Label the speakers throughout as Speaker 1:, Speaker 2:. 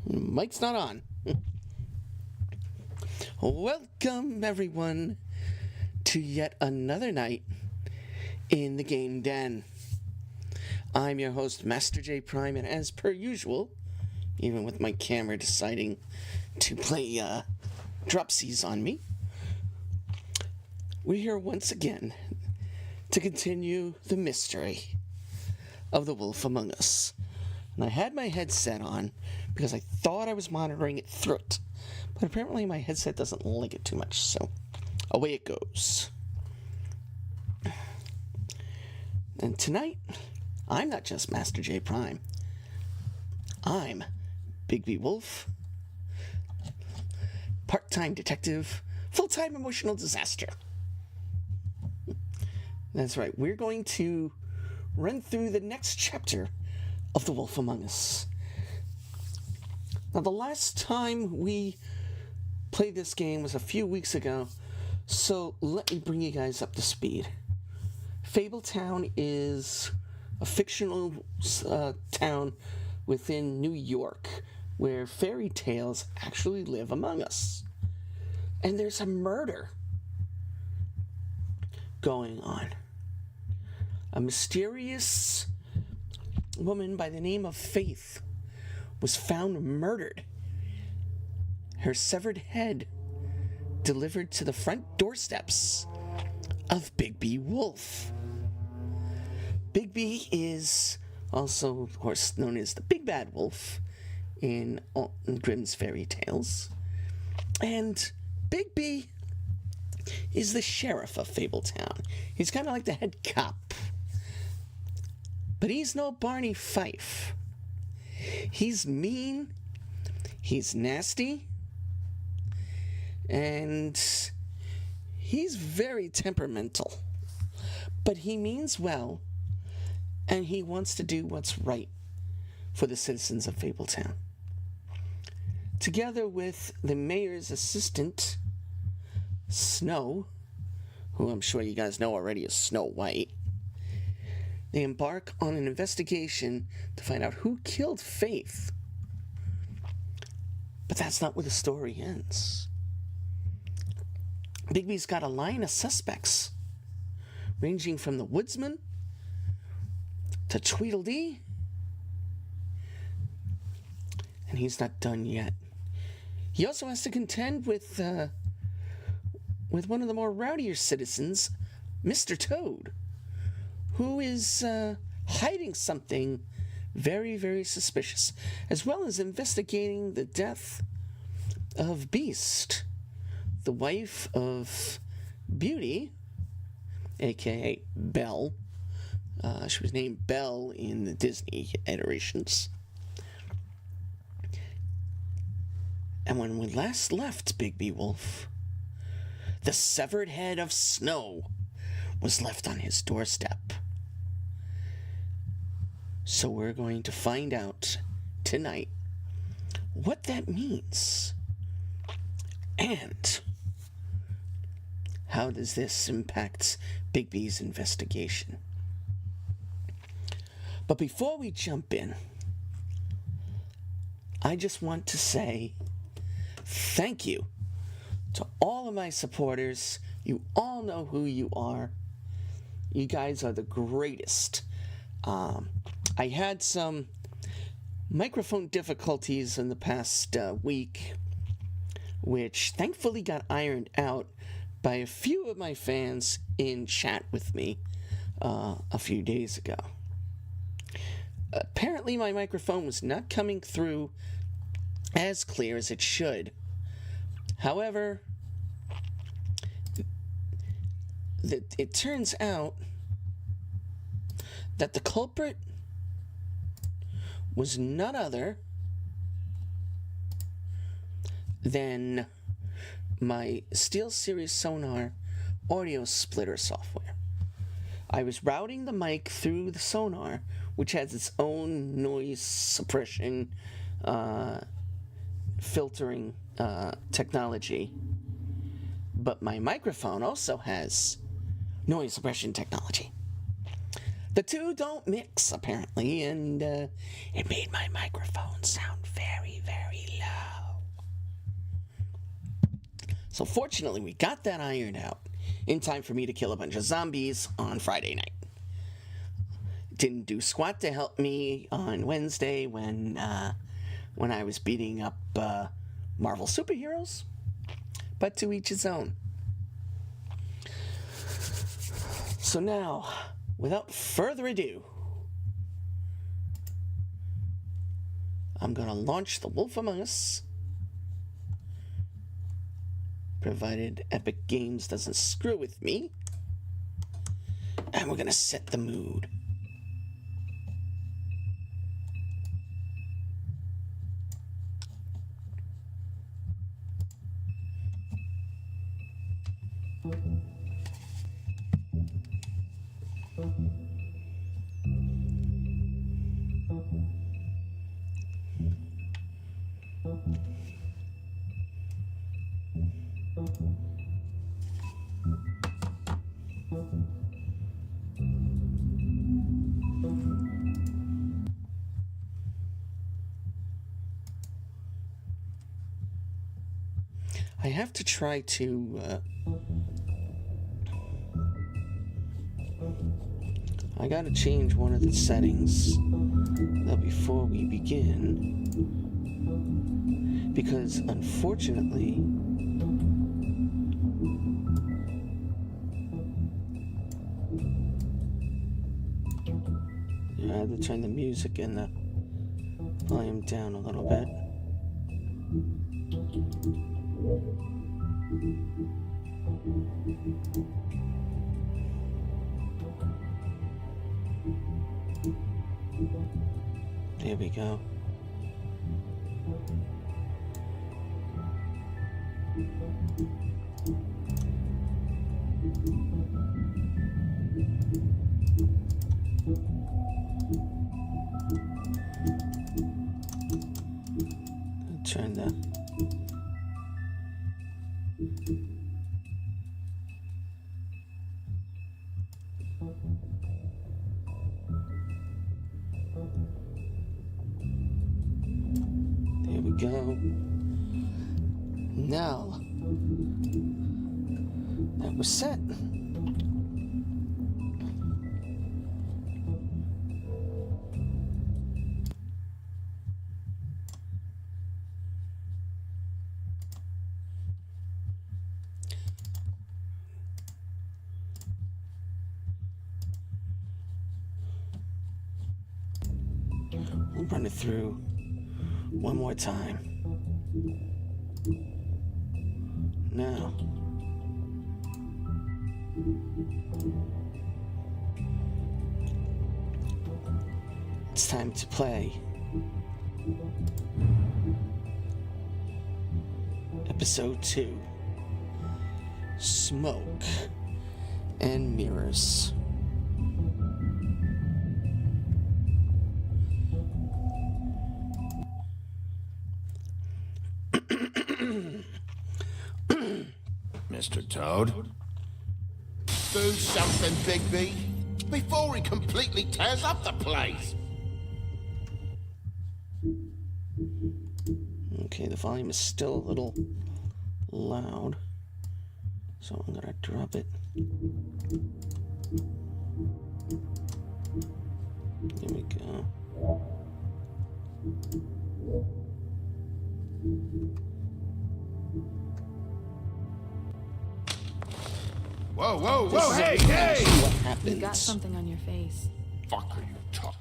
Speaker 1: Mic's not on. Welcome, everyone, to yet another night in the Game Den. I'm your host, MasterJPrime, and as per usual, even with my camera deciding to play dropsies on me, we're here once again to continue the mystery of the Wolf Among Us. And I had my headset on because I thought I was monitoring it through it, but apparently my headset doesn't like it too much, so away it goes. And tonight, I'm not just MasterJPrime. I'm Bigby Wolf, part-time detective, full-time emotional disaster. That's right, we're going to run through the next chapter of The Wolf Among Us. Now, the last time we played this game was a few weeks ago, so let me bring you guys up to speed. Fabletown is a fictional town within New York where fairy tales actually live among us. And there's a murder going on. A mysterious woman by the name of Faith was found murdered. Her severed head delivered to the front doorsteps of Bigby Wolf. Bigby is also, of course, known as the Big Bad Wolf in Grimm's fairy tales. And Bigby is the sheriff of Fabletown. He's kind of like the head cop. But he's no Barney Fife. He's mean, he's nasty, and he's very temperamental. But he means well, and he wants to do what's right for the citizens of Fabletown. Together with the mayor's assistant, Snow, who I'm sure you guys know already is Snow White, they embark on an investigation to find out who killed Faith. But that's not where the story ends. Bigby's got a line of suspects, ranging from the woodsman to Tweedledee, and he's not done yet. He also has to contend with one of the more rowdier citizens, Mr. Toad, who is hiding something very, very suspicious, as well as investigating the death of Beast, the wife of Beauty, a.k.a. Belle. She was named Belle in the Disney iterations. And when we last left Bigby Wolf, the severed head of Snow was left on his doorstep. So we're going to find out tonight what that means. And how does this impact Bigby's investigation? But before we jump in, I just want to say thank you to all of my supporters. You all know who you are. You guys are the greatest. I had some microphone difficulties in the past week, which thankfully got ironed out by a few of my fans in chat with me a few days ago. Apparently my microphone was not coming through as clear as it should. However, it turns out that the culprit was none other than my SteelSeries Sonar audio splitter software. I was routing the mic through the Sonar, which has its own noise suppression filtering technology, but my microphone also has noise suppression technology. The two don't mix, apparently, and it made my microphone sound very, very low. So fortunately, we got that ironed out in time for me to kill a bunch of zombies on Friday night. Didn't do squat to help me on Wednesday when I was beating up Marvel superheroes, but to each his own. So now, without further ado, I'm gonna launch The Wolf Among Us, provided Epic Games doesn't screw with me, and we're gonna set the mood. I have to try to I gotta change one of the settings before we begin, because unfortunately I had to turn the music and the volume down a little bit. There we go. Turn the there we go. Now that we're set, we'll run it through one more time. Now, it's time to play Episode 2, Smoke and Mirrors.
Speaker 2: Mr. Toad? Do something, Bigby, before he completely tears up the place.
Speaker 1: Okay, the volume is still a little loud, so I'm gonna drop it. There we go.
Speaker 2: Whoa, whoa, whoa, hey, hey!
Speaker 1: What happens?
Speaker 3: You got something on your face.
Speaker 2: Fuck are you talking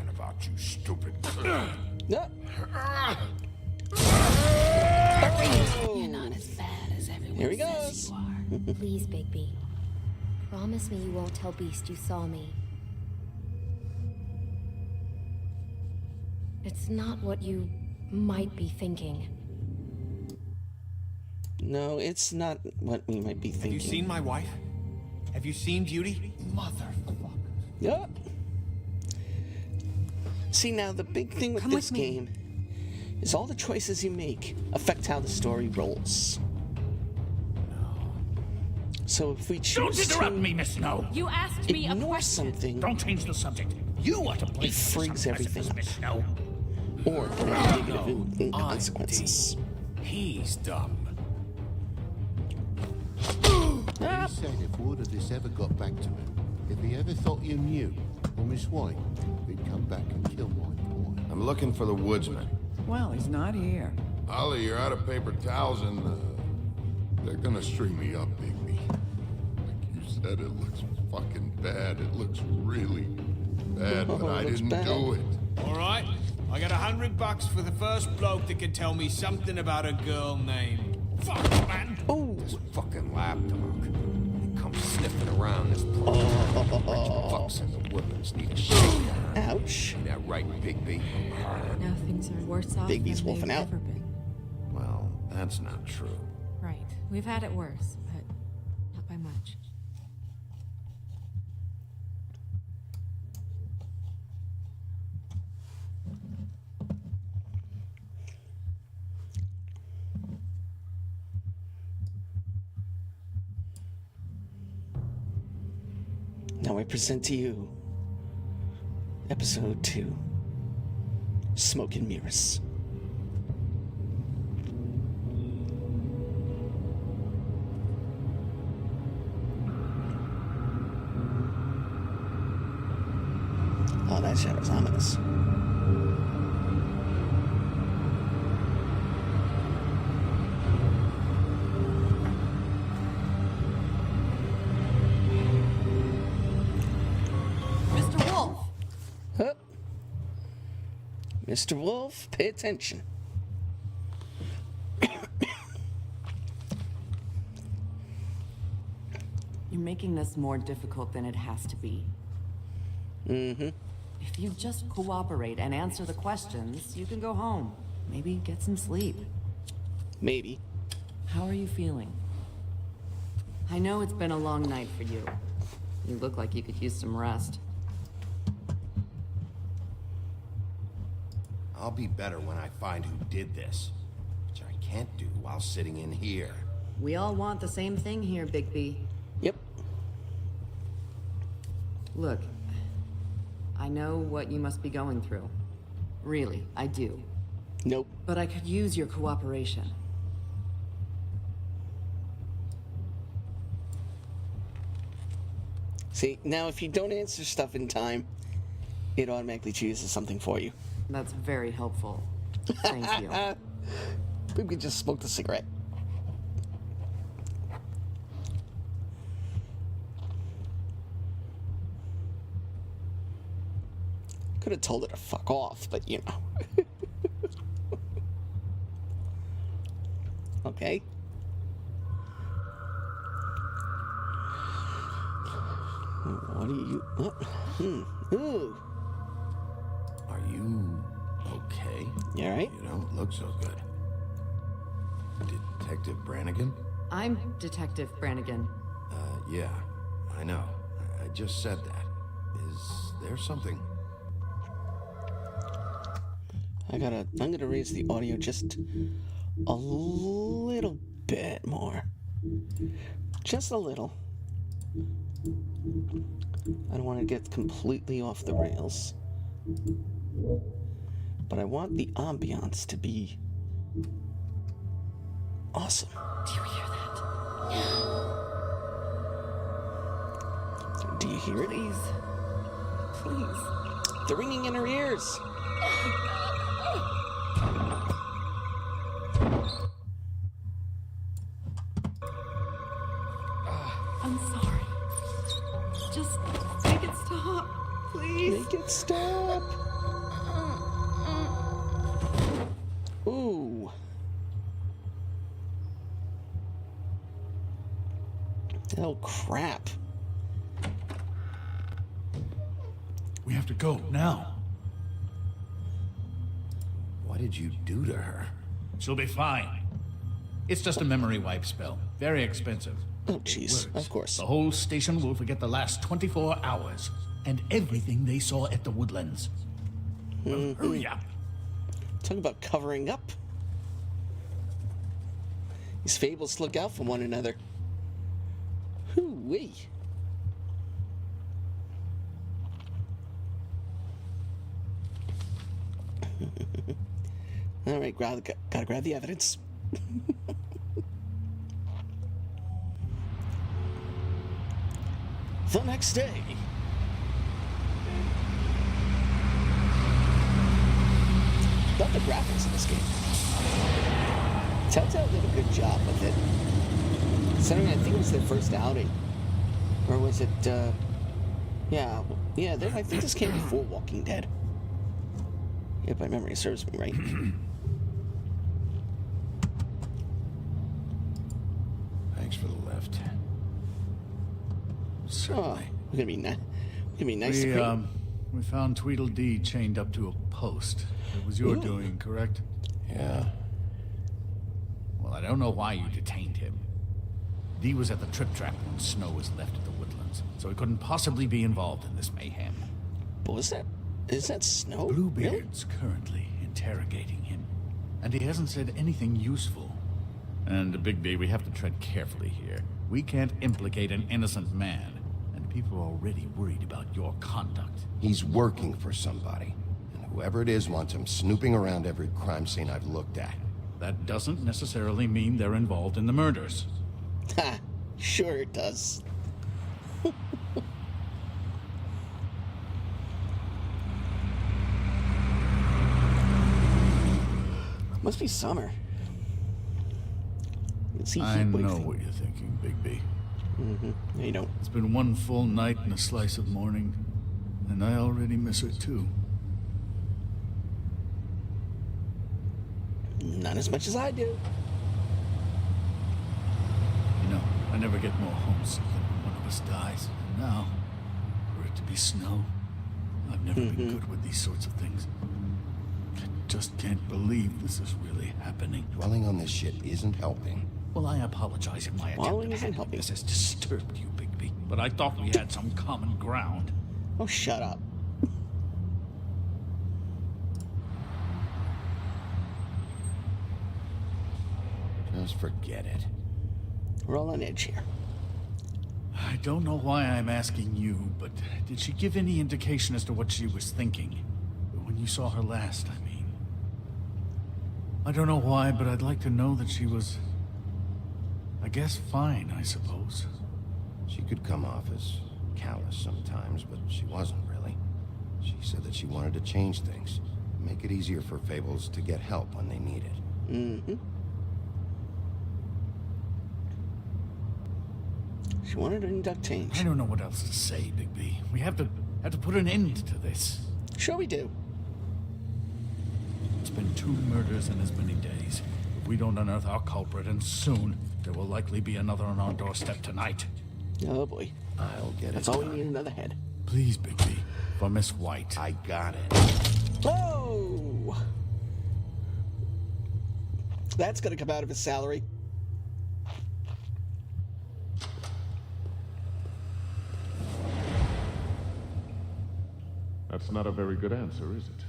Speaker 2: about, you stupid...
Speaker 1: No.
Speaker 3: You're not as bad as everyone
Speaker 1: Here he
Speaker 3: says
Speaker 1: goes.
Speaker 3: you are.
Speaker 4: Please, Bigby. Promise me you won't tell Beast you saw me. It's not what you might be thinking.
Speaker 1: No, it's not what we might be thinking.
Speaker 5: Have you seen my wife? Have you seen Judy?
Speaker 2: Motherfucker.
Speaker 1: Yep. See, now the big thing with
Speaker 3: Come
Speaker 1: this
Speaker 3: with me.
Speaker 1: game is all the choices you make affect how the story rolls. So if we
Speaker 6: Don't
Speaker 1: choose
Speaker 6: interrupt
Speaker 1: to
Speaker 6: me, Miss Snow.
Speaker 3: You asked me a
Speaker 1: ignore
Speaker 3: question.
Speaker 1: something,
Speaker 6: Don't change the subject. You are to blame
Speaker 1: it
Speaker 6: for
Speaker 1: frees
Speaker 6: some
Speaker 1: everything up.
Speaker 6: Miss Snow.
Speaker 1: or can have negative consequences.
Speaker 5: He's dumb.
Speaker 7: He said if word of this ever got back to him, if he ever thought you knew, or Miss White, he'd come back and kill my boy.
Speaker 2: I'm looking for the woodsman.
Speaker 8: Well, he's not here.
Speaker 2: Ollie, you're out of paper towels and they're gonna string me up, Bigby. Like you said, it looks fucking bad. It looks really bad, but I
Speaker 1: looks
Speaker 2: didn't
Speaker 1: bad.
Speaker 2: do it.
Speaker 5: All right, I got $100 for the first bloke that can tell me something about a girl named.
Speaker 6: Fuck, man.
Speaker 1: Oh,
Speaker 9: This fucking lapdog. He comes sniffing around this place. Rich fucks in the woodlands need a shake.
Speaker 1: ouch.
Speaker 9: Ain't that right, Bigby?
Speaker 3: Now things are worse off
Speaker 1: Bigby's
Speaker 3: than
Speaker 1: wolfing
Speaker 3: they've
Speaker 1: out.
Speaker 3: ever been.
Speaker 2: Well, that's not true.
Speaker 3: Right. We've had it worse, but not by much.
Speaker 1: Now I present to you Episode 2, Smoke and Mirrors. Oh, that shadow's ominous.
Speaker 8: Mr. Wolf!
Speaker 1: Huh? Mr. Wolf, pay attention.
Speaker 8: You're making this more difficult than it has to be.
Speaker 1: Mm-hmm.
Speaker 8: If you just cooperate and answer the questions, you can go home. Maybe get some sleep.
Speaker 1: Maybe.
Speaker 8: How are you feeling? I know it's been a long night for you. You look like you could use some rest.
Speaker 9: I'll be better when I find who did this, which I can't do while sitting in here.
Speaker 8: We all want the same thing here, Bigby.
Speaker 1: Yep.
Speaker 8: Look, I know what you must be going through. Really, I do.
Speaker 1: Nope.
Speaker 8: But I could use your cooperation.
Speaker 1: See, now if you don't answer stuff in time, it automatically chooses something for you.
Speaker 8: That's very helpful. Thank you.
Speaker 1: Bigby just smoked a cigarette. Could have told her to fuck off, but you know. Okay. What do you... What? Ooh.
Speaker 9: Are you okay?
Speaker 1: You alright?
Speaker 9: You don't look so good. Detective Brannigan?
Speaker 8: I'm Detective Brannigan.
Speaker 9: Yeah, I know. I just said that. Is there something?
Speaker 1: I'm gonna raise the audio just a little bit more. Just a little. I don't want to get completely off the rails. But I want the ambiance to be awesome.
Speaker 3: Do you hear that?
Speaker 1: Do you hear it?
Speaker 3: Please. Please.
Speaker 1: They're ringing in her ears.
Speaker 3: I'm sorry. Just make it stop. Please.
Speaker 1: Make it stop. Ooh. Oh, crap.
Speaker 6: We have to go now.
Speaker 9: What did you do to her?
Speaker 6: She'll be fine. It's just a memory wipe spell. Very expensive.
Speaker 1: Oh, jeez. Of course.
Speaker 6: The whole station will forget the last 24 hours and everything they saw at the woodlands. Well, hurry up.
Speaker 1: Talk about covering up. These fables look out for one another. Hoo-wee. All right, gotta grab the evidence. The next day. Love the graphics in this game. Telltale did a good job with it. Considering I think it was their first outing. Or was it, yeah, I think this came before Walking Dead. If my memory serves me right.
Speaker 9: Thanks for the lift.
Speaker 1: Oh, we're gonna be nice to cream.
Speaker 6: We found Tweedledee chained up to a post. It was your doing, correct?
Speaker 9: Yeah.
Speaker 6: Well, I don't know why you detained him. Dee was at the Trip Trap when Snow was left at the Woodlands, so he couldn't possibly be involved in this mayhem.
Speaker 1: What was that? Is that Snow?
Speaker 6: Bluebeard's currently interrogating him, and he hasn't said anything useful. And Bigby, we have to tread carefully here. We can't implicate an innocent man, and people are already worried about your conduct.
Speaker 9: He's working for somebody, and whoever it is wants him snooping around every crime scene I've looked at.
Speaker 6: That doesn't necessarily mean they're involved in the murders.
Speaker 1: Ha! Sure it does. Must be summer.
Speaker 6: I know what you're thinking, Bigby.
Speaker 1: No, you don't.
Speaker 6: It's been one full night and a slice of morning, and I already miss it too.
Speaker 1: Not as much as I do.
Speaker 6: You know, I never get more homesick than when one of us dies. And now, for it to be Snow, I've never been good with these sorts of things. I just can't believe this is really happening.
Speaker 9: Dwelling on this shit isn't helping.
Speaker 6: Well, I apologize if my attempt at handling this has disturbed you, Bigby. But I thought we had some common ground.
Speaker 1: Oh, shut up.
Speaker 9: Just forget it.
Speaker 1: We're all on edge here.
Speaker 6: I don't know why I'm asking you, but did she give any indication as to what she was thinking? When you saw her last, I mean. I don't know why, but I'd like to know that she was, I guess, fine, I suppose.
Speaker 9: She could come off as callous sometimes, but she wasn't really. She said that she wanted to change things, make it easier for Fables to get help when they need it.
Speaker 1: Mm-hmm. She wanted to induct change.
Speaker 6: I don't know what else to say, Bigby. We have to put an end to this.
Speaker 1: Sure we do.
Speaker 6: It's been 2 murders in as many days. If we don't unearth our culprit, and soon, there will likely be another on our doorstep tonight.
Speaker 1: Oh boy.
Speaker 9: I'll get it.
Speaker 1: That's all we need, another head.
Speaker 6: Please, Bigby. For Miss White.
Speaker 9: I got it.
Speaker 1: Oh! That's gonna come out of his salary.
Speaker 2: That's not a very good answer, is it?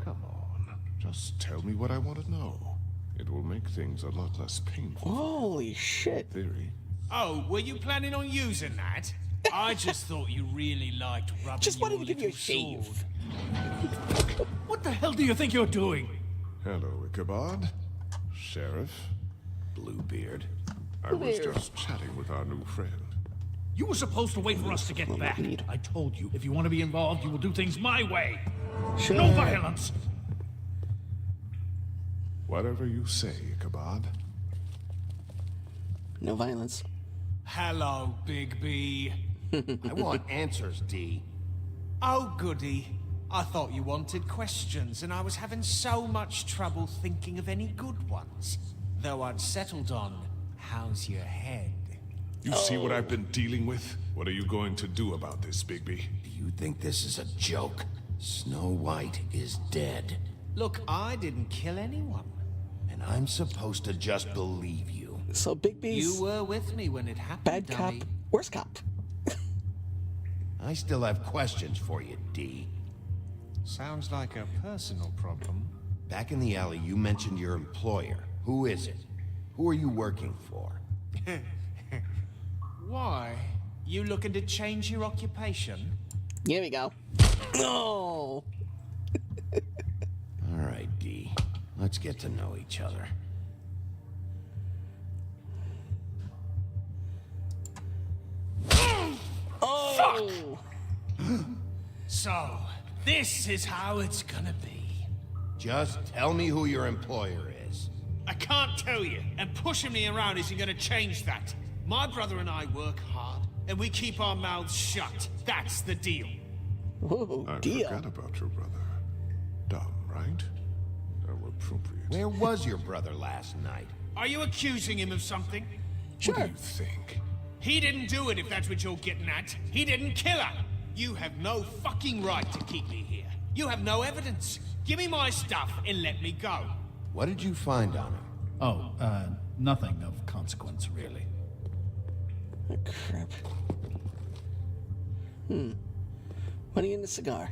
Speaker 2: Come on. Just tell me what I want to know. It will make things a lot less painful.
Speaker 1: Holy shit.
Speaker 2: Theory.
Speaker 5: Oh, were you planning on using that? I just thought you really liked rubbing
Speaker 1: Just wanted
Speaker 5: your
Speaker 1: to give you a
Speaker 5: little
Speaker 1: shave.
Speaker 5: sword.
Speaker 6: What the hell do you think you're doing?
Speaker 2: Hello, Ichabod. Sheriff.
Speaker 9: Bluebeard.
Speaker 2: I was just chatting with our new friend.
Speaker 6: You were supposed to wait for us to get back. I told you, if you want to be involved, you will do things my way.
Speaker 1: Sure.
Speaker 6: No violence.
Speaker 2: Whatever you say, Ichabod.
Speaker 1: No violence.
Speaker 5: Hello, Bigby.
Speaker 9: I want answers, Dee.
Speaker 5: Oh, goody. I thought you wanted questions, and I was having so much trouble thinking of any good ones. Though I'd settled on, how's your head?
Speaker 2: You see what I've been dealing with? What are you going to do about this, Bigby?
Speaker 9: Do you think this is a joke? Snow White is dead.
Speaker 5: Look, I didn't kill anyone.
Speaker 9: And I'm supposed to just believe you.
Speaker 1: So Bigby's
Speaker 5: You were with me when it happened,
Speaker 1: bad cop,
Speaker 5: dummy.
Speaker 1: worst cop.
Speaker 9: I still have questions for you, Dee.
Speaker 5: Sounds like a personal problem.
Speaker 9: Back in the alley, you mentioned your employer. Who is it? Who are you working for?
Speaker 5: Why? You looking to change your occupation?
Speaker 1: Here we go. Oh!
Speaker 9: All right, D. Let's get to know each other.
Speaker 1: Oh!
Speaker 5: So, this is how it's gonna be.
Speaker 9: Just tell me who your employer is.
Speaker 5: I can't tell you, and pushing me around isn't gonna change that. My brother and I work hard, and we keep our mouths shut. That's the deal.
Speaker 1: Ooh,
Speaker 2: I
Speaker 1: deal.
Speaker 2: forgot about your brother. Dumb, right? How appropriate.
Speaker 9: Where was your brother last night?
Speaker 5: Are you accusing him of something?
Speaker 1: Sure.
Speaker 2: What do you think?
Speaker 5: He didn't do it, if that's what you're getting at. He didn't kill her. You have no fucking right to keep me here. You have no evidence. Give me my stuff and let me go.
Speaker 9: What did you find on him?
Speaker 6: Oh, nothing of consequence, really.
Speaker 1: Oh, crap. Money in the cigar.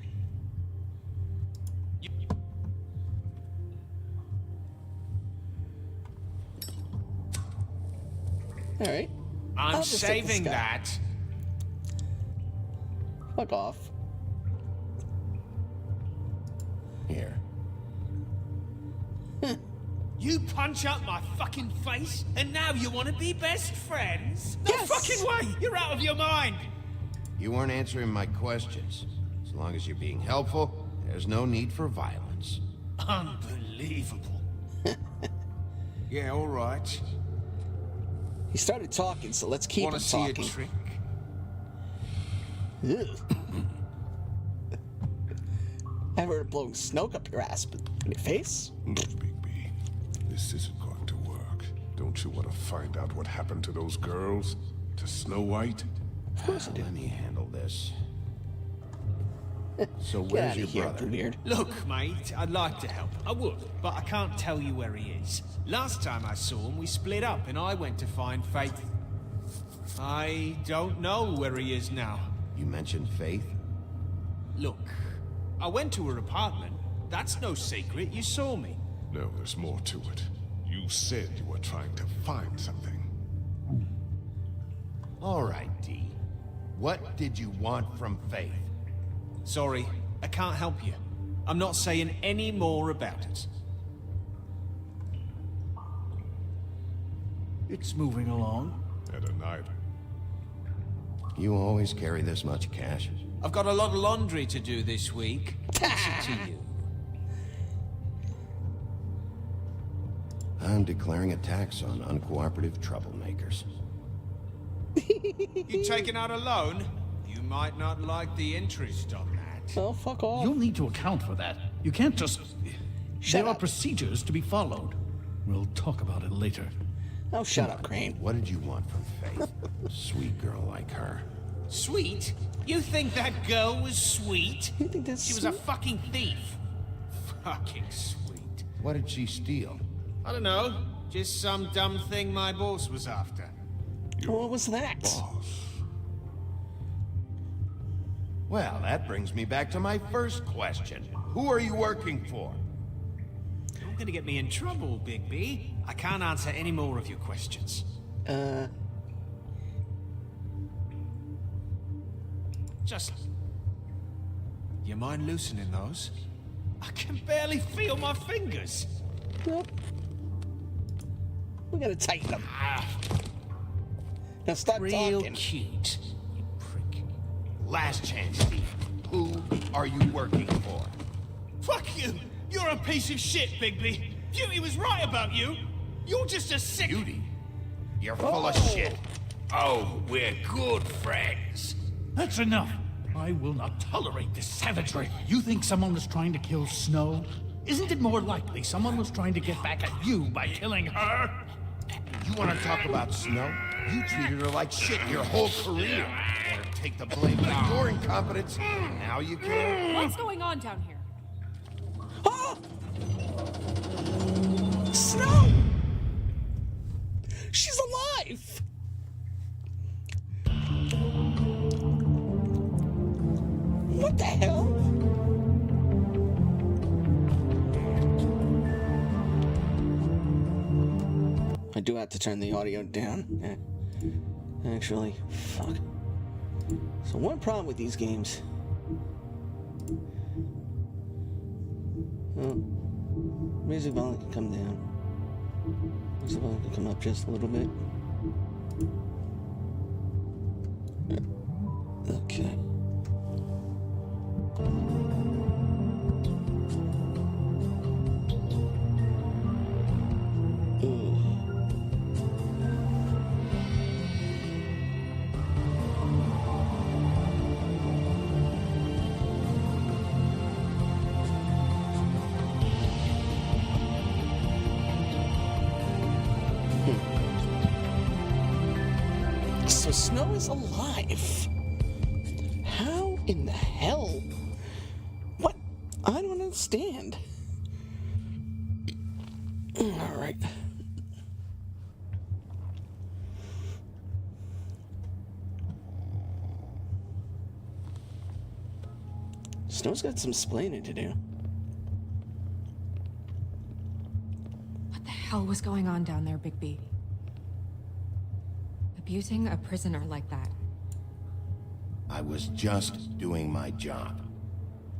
Speaker 1: All right.
Speaker 5: I'm
Speaker 1: I'll just take the
Speaker 5: saving
Speaker 1: sky.
Speaker 5: that.
Speaker 1: Fuck off.
Speaker 9: Here.
Speaker 5: You punch up my fucking face, and now you want to be best friends? No
Speaker 1: Yes.
Speaker 5: fucking way! You're out of your mind!
Speaker 9: You weren't answering my questions. As long as you're being helpful, there's no need for violence.
Speaker 5: Unbelievable. Yeah, all right.
Speaker 1: He started talking, so let's keep
Speaker 5: Want
Speaker 1: him
Speaker 5: to see
Speaker 1: talking.
Speaker 5: a trick?
Speaker 1: Ugh. I've heard of blowing smoke up your ass, but in your face?
Speaker 2: Bigby, this isn't going to work. Don't you want to find out what happened to those girls? To Snow White?
Speaker 1: Of course I do.
Speaker 9: Let me handle this. So
Speaker 1: Get
Speaker 9: where's
Speaker 1: out
Speaker 9: your
Speaker 1: of here,
Speaker 9: brother?
Speaker 1: Bluebeard.
Speaker 5: Look, mate, I'd like to help. I would, but I can't tell you where he is. Last time I saw him, we split up and I went to find Faith. I don't know where he is now.
Speaker 9: You mentioned Faith?
Speaker 5: Look, I went to her apartment. That's no secret. You saw me.
Speaker 2: No, there's more to it. You said you were trying to find something.
Speaker 9: All right, D. What did you want from Faith?
Speaker 5: Sorry, I can't help you. I'm not saying any more about it.
Speaker 6: It's moving along.
Speaker 2: At a night.
Speaker 9: You always carry this much cash?
Speaker 5: I've got a lot of laundry to do this week. Pass it to you.
Speaker 9: I'm declaring a tax on uncooperative troublemakers.
Speaker 5: You taking out a loan? You might not like the interest on that.
Speaker 1: Oh, fuck off.
Speaker 6: You'll need to account for that. You can't just...
Speaker 1: Shut
Speaker 6: there
Speaker 1: up.
Speaker 6: are procedures to be followed. We'll talk about it later.
Speaker 1: Oh, shut up, Crane.
Speaker 9: What did you want from Faith? Sweet girl like her.
Speaker 5: Sweet? You think that girl was sweet?
Speaker 1: You think that's
Speaker 5: She was a
Speaker 1: sweet?
Speaker 5: fucking thief. Fucking sweet.
Speaker 9: What did she steal?
Speaker 5: I don't know. Just some dumb thing my boss was after.
Speaker 1: What was that?
Speaker 2: Boss.
Speaker 9: Well, that brings me back to my first question. Who are you working for?
Speaker 5: You're gonna get me in trouble, Bigby. I can't answer any more of your questions. Just... You mind loosening those? I can barely feel my fingers.
Speaker 1: Nope. We gotta tighten them. Now stop
Speaker 5: Real
Speaker 1: talking.
Speaker 5: cute, you prick.
Speaker 9: Last chance, Steve. Who are you working for?
Speaker 5: Fuck you! You're a piece of shit, Bigby. Beauty was right about you. You're just a sick...
Speaker 9: Beauty. You're full of shit. Oh, we're good friends.
Speaker 6: That's enough. I will not tolerate this savagery. You think someone was trying to kill Snow? Isn't it more likely someone was trying to get back at you by killing her?
Speaker 9: You want to talk about Snow? You treated her like shit your whole career. Want to take the blame for your incompetence? Now you can.
Speaker 3: What's going on down here?
Speaker 1: Ah! Snow! She's alive! What the hell? I do have to turn the audio down. Actually, fuck. So one problem with these games. Oh, music volume can come down. Music volume can come up just a little bit. Okay. So Snow is alive. How in the hell? What? I don't understand. All right. Snow's got some splaining to do.
Speaker 10: What the hell was going on down there, Bigby? Abusing a prisoner like that.
Speaker 9: I was just doing my job.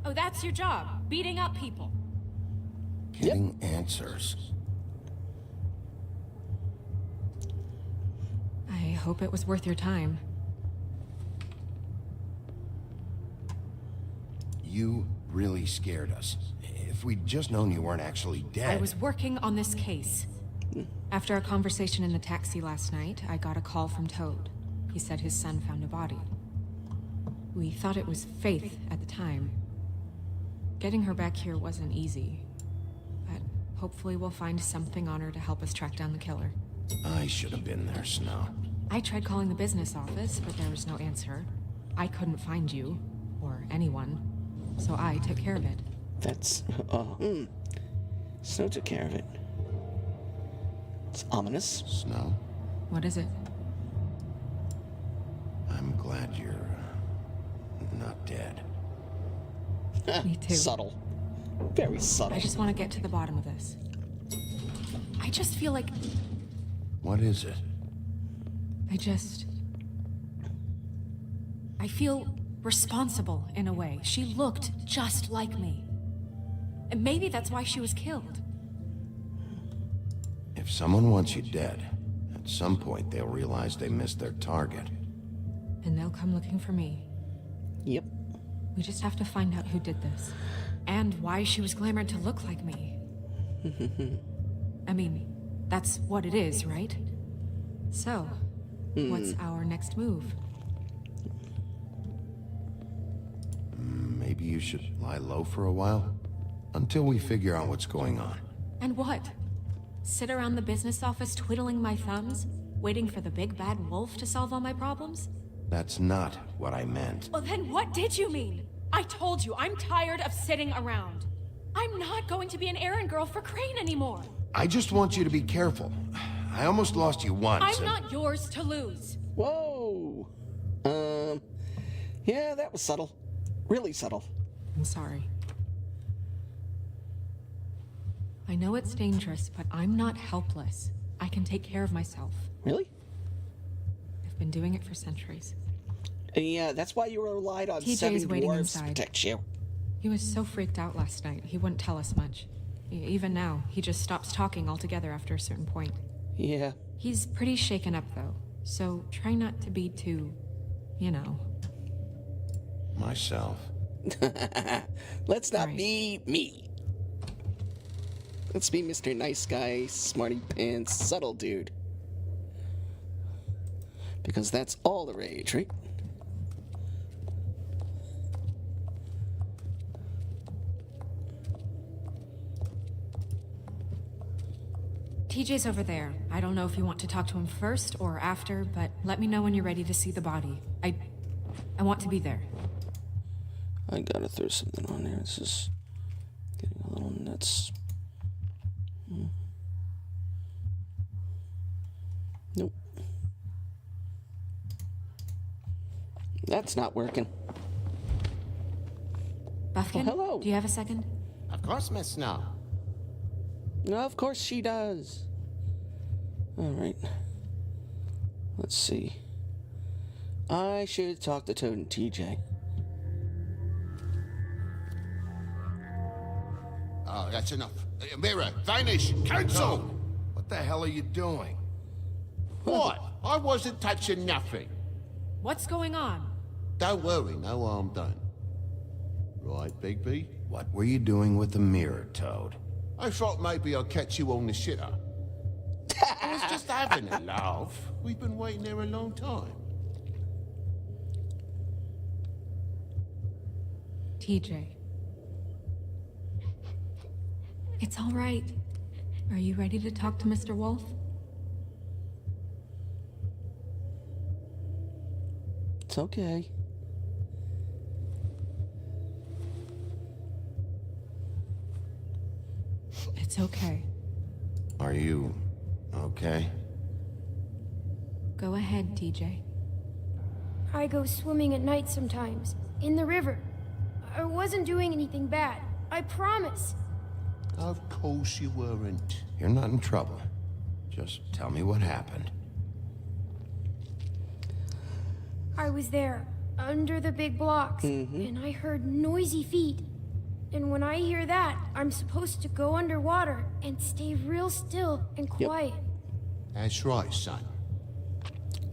Speaker 10: Oh, that's your job, beating up people.
Speaker 9: Getting answers.
Speaker 10: I hope it was worth your time.
Speaker 9: You really scared us. If we'd just known you weren't actually dead...
Speaker 10: I was working on this case. After our conversation in the taxi last night, I got a call from Toad. He said his son found a body. We thought it was Faith at the time. Getting her back here wasn't easy. But hopefully we'll find something on her to help us track down the killer.
Speaker 9: I should have been there, Snow.
Speaker 10: I tried calling the business office, but there was no answer. I couldn't find you, or anyone, so I took care of it.
Speaker 1: That's... Snow took care of it. It's ominous.
Speaker 9: Snow?
Speaker 10: What is it?
Speaker 9: I'm glad you're... not dead.
Speaker 10: Me too.
Speaker 1: Subtle. Very subtle.
Speaker 10: I just want to get to the bottom of this. I just feel like...
Speaker 9: What is it?
Speaker 10: I feel responsible in a way. She looked just like me. And maybe that's why she was killed.
Speaker 9: If someone wants you dead, at some point they'll realize they missed their target.
Speaker 10: And they'll come looking for me.
Speaker 1: Yep.
Speaker 10: We just have to find out who did this. And why she was glamored to look like me. I mean, that's what it is, right? So, what's our next move?
Speaker 9: Maybe you should lie low for a while? Until we figure out what's going on.
Speaker 10: And what? Sit around the business office twiddling my thumbs, waiting for the big bad wolf to solve all my problems?
Speaker 9: That's not what I meant.
Speaker 10: Well, then what did you mean? I told you, I'm tired of sitting around. I'm not going to be an errand girl for Crane anymore.
Speaker 9: I just want you to be careful. I almost lost you once.
Speaker 10: I'm not yours to lose.
Speaker 1: Whoa. Yeah, that was subtle. Really subtle.
Speaker 10: I'm sorry. I know it's dangerous, but I'm not helpless. I can take care of myself.
Speaker 1: Really?
Speaker 10: I've been doing it for centuries.
Speaker 1: Yeah, that's why you relied on
Speaker 10: TJ
Speaker 1: seven
Speaker 10: is waiting
Speaker 1: dwarves
Speaker 10: inside.
Speaker 1: to protect you.
Speaker 10: He was so freaked out last night, he wouldn't tell us much. Even now, he just stops talking altogether after a certain point.
Speaker 1: Yeah.
Speaker 10: He's pretty shaken up, though, so try not to be too, you know.
Speaker 9: Myself.
Speaker 1: Let's not
Speaker 10: Right.
Speaker 1: be me. Let's be Mr. Nice Guy, Smarty Pants, Subtle Dude. Because that's all the rage, right?
Speaker 10: TJ's over there. I don't know if you want to talk to him first or after, but let me know when you're ready to see the body. I want to be there.
Speaker 1: I gotta throw something on there. This is getting a little nuts. Nope. That's not working.
Speaker 10: Buffkin?
Speaker 1: Well, hello.
Speaker 10: Do you have a second?
Speaker 7: Of course, Miss Snow.
Speaker 1: No, of course she does. All right. Let's see. I should talk to Toad and TJ.
Speaker 7: Oh, that's enough. Mirror, vanish, cancel!
Speaker 9: What the hell are you doing?
Speaker 7: What? I wasn't touching nothing.
Speaker 10: What's going on?
Speaker 7: Don't worry, no harm done. Right, Bigby?
Speaker 9: What were you doing with the mirror, Toad?
Speaker 7: I thought maybe I'd catch you on the shitter. I was just having a laugh. We've been waiting there a long time.
Speaker 10: TJ. It's all right. Are you ready to talk to Mr. Wolf?
Speaker 1: It's okay.
Speaker 10: It's okay.
Speaker 9: Are you okay?
Speaker 10: Go ahead, TJ.
Speaker 11: I go swimming at night sometimes, in the river. I wasn't doing anything bad. I promise.
Speaker 7: Of course you weren't.
Speaker 9: You're not in trouble. Just tell me what happened.
Speaker 11: I was there, under the big blocks, and I heard noisy feet. And when I hear that, I'm supposed to go underwater and stay real still and quiet.
Speaker 7: That's right, son.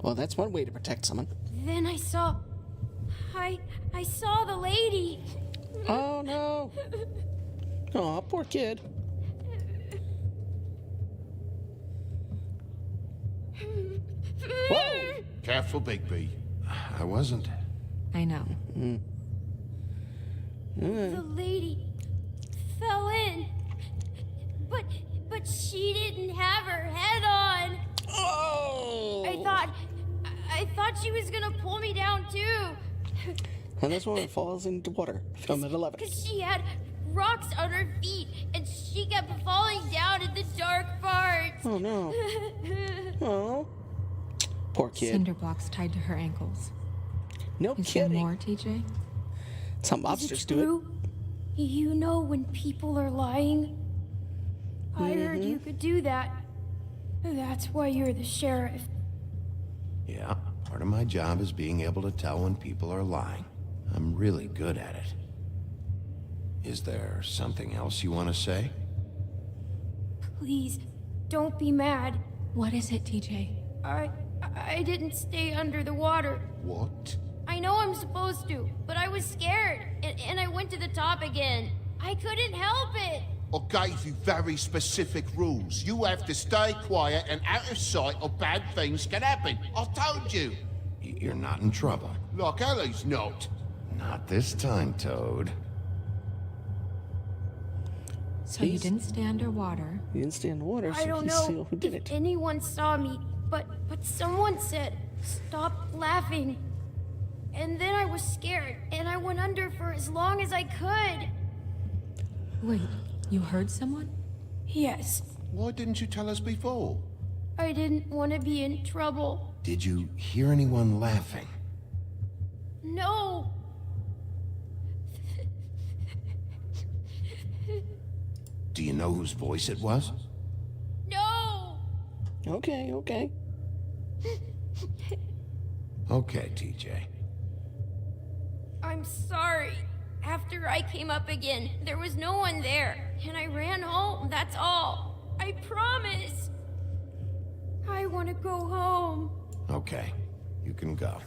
Speaker 1: Well, that's one way to protect someone.
Speaker 11: Then I saw... I saw the lady.
Speaker 1: Oh, no. Aw, poor kid. Whoa!
Speaker 7: Careful, Bigby.
Speaker 9: I wasn't.
Speaker 10: I know.
Speaker 11: The lady fell in. But she didn't have her head on.
Speaker 1: Oh!
Speaker 11: I thought she was gonna pull me down too.
Speaker 1: And this woman falls into water. Film at 11.
Speaker 11: Because she had rocks on her feet, and she kept falling down in the dark parts.
Speaker 1: Oh, no. Oh. Poor kid.
Speaker 10: Cinder blocks tied to her ankles.
Speaker 1: No
Speaker 10: Is
Speaker 1: kidding.
Speaker 10: there more, TJ?
Speaker 1: Some
Speaker 11: Is
Speaker 1: mobsters
Speaker 11: it
Speaker 1: do it.
Speaker 11: true? You know when people are lying? I heard you could do that. That's why you're the sheriff.
Speaker 9: Yeah, part of my job is being able to tell when people are lying. I'm really good at it. Is there something else you want to say?
Speaker 11: Please, don't be mad.
Speaker 10: What is it, TJ?
Speaker 11: I didn't stay under the water.
Speaker 7: What?
Speaker 11: I know I'm supposed to, but I was scared, and I went to the top again. I couldn't help it.
Speaker 7: I gave you very specific rules. You have to stay quiet and out of sight or bad things can happen. I told you.
Speaker 9: You're not in trouble.
Speaker 7: Like Ellie's not.
Speaker 9: Not this time, Toad.
Speaker 10: So you didn't stay underwater.
Speaker 1: You didn't stay in the water, so
Speaker 11: I don't
Speaker 1: you
Speaker 11: know
Speaker 1: see who did
Speaker 11: if
Speaker 1: it.
Speaker 11: anyone saw me, but someone said, stop laughing. And then I was scared, and I went under for as long as I could.
Speaker 10: Wait, you heard someone?
Speaker 11: Yes,
Speaker 7: Why didn't you tell us before?
Speaker 11: I didn't want to be in trouble.
Speaker 9: Did you hear anyone laughing?
Speaker 11: No.
Speaker 9: Do you know whose voice it was?
Speaker 11: No.
Speaker 1: Okay, okay.
Speaker 9: Okay, TJ.
Speaker 11: I'm sorry. After I came up again, there was no one there, and I ran home, that's all. I promise. I want to go home.
Speaker 9: Okay, you can go.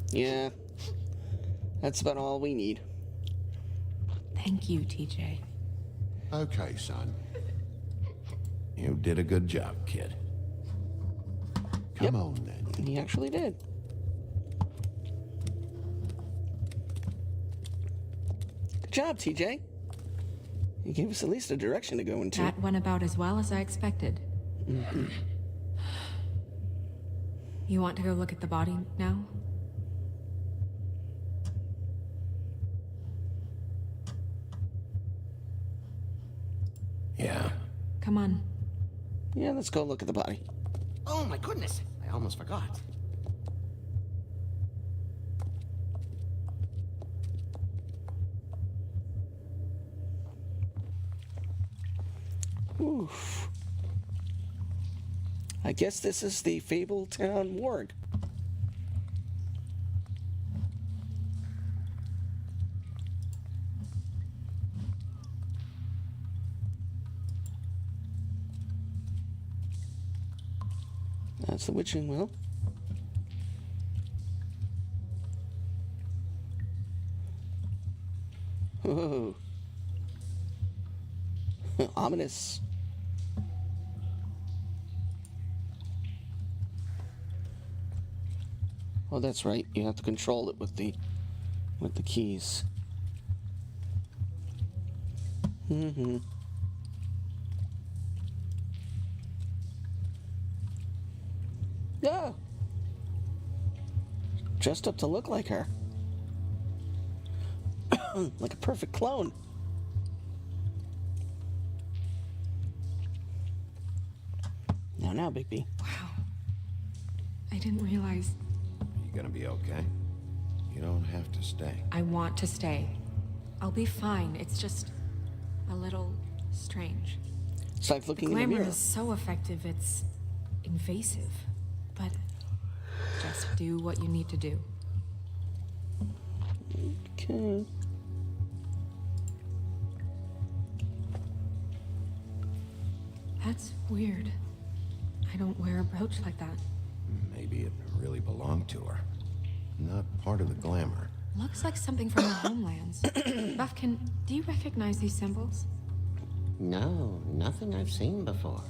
Speaker 1: Yeah. That's about all we need.
Speaker 10: Thank you, TJ.
Speaker 7: Okay, son.
Speaker 9: You did a good job, kid.
Speaker 7: Come on, then.
Speaker 1: He actually did. Good job, TJ. You gave us at least a direction to go into.
Speaker 10: That went about as well as I expected. You want to go look at the body now?
Speaker 9: Yeah.
Speaker 10: Come on.
Speaker 1: Yeah, let's go look at the body.
Speaker 12: Oh my goodness, I almost forgot.
Speaker 1: Oof. I guess this is the Fabletown morgue. That's the witching well. Whoa. Ominous. Oh, that's right. You have to control it with the keys. Mm-hmm. Yeah. Dressed up to look like her. Like a perfect clone. Now, Bigby.
Speaker 10: Wow. I didn't realize...
Speaker 9: You gonna be okay? You don't have to stay.
Speaker 10: I want to stay. I'll be fine. It's just a little strange.
Speaker 1: It's like looking
Speaker 10: The
Speaker 1: in the
Speaker 10: glamour
Speaker 1: mirror.
Speaker 10: is so effective, it's invasive. But just do what you need to do.
Speaker 1: Okay.
Speaker 10: That's weird. I don't wear a brooch like that.
Speaker 9: Maybe it really belonged to her. Not part of the glamour.
Speaker 10: Looks like something from the homelands. Buffkin, do you recognize these symbols?
Speaker 12: No, nothing I've seen before.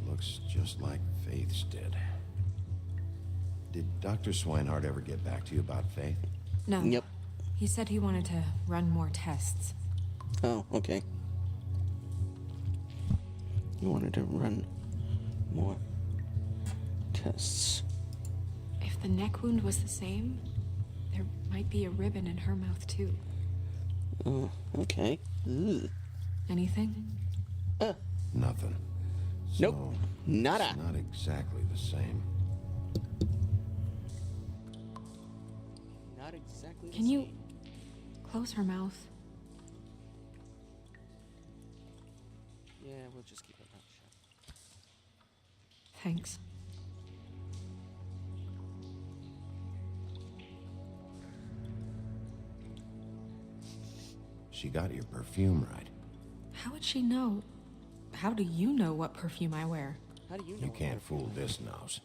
Speaker 9: Looks just like Faith's did. Did Dr. Swinehart ever get back to you about Faith?
Speaker 10: No.
Speaker 1: Yep.
Speaker 10: He said he wanted to run more tests.
Speaker 1: Oh, okay. You wanted to run more tests.
Speaker 10: If the neck wound was the same, there might be a ribbon in her mouth too.
Speaker 1: Oh, okay. Ugh.
Speaker 10: Anything?
Speaker 9: Nothing.
Speaker 1: Nope.
Speaker 9: So,
Speaker 1: Nada.
Speaker 9: It's not exactly the same.
Speaker 1: Not exactly.
Speaker 10: Can you close her mouth?
Speaker 1: Yeah, we'll just keep it mouth shut.
Speaker 10: Thanks.
Speaker 9: She got your perfume right.
Speaker 10: How would she know? How do you know what perfume I wear?
Speaker 1: How do you know?
Speaker 9: You can't fool this nose.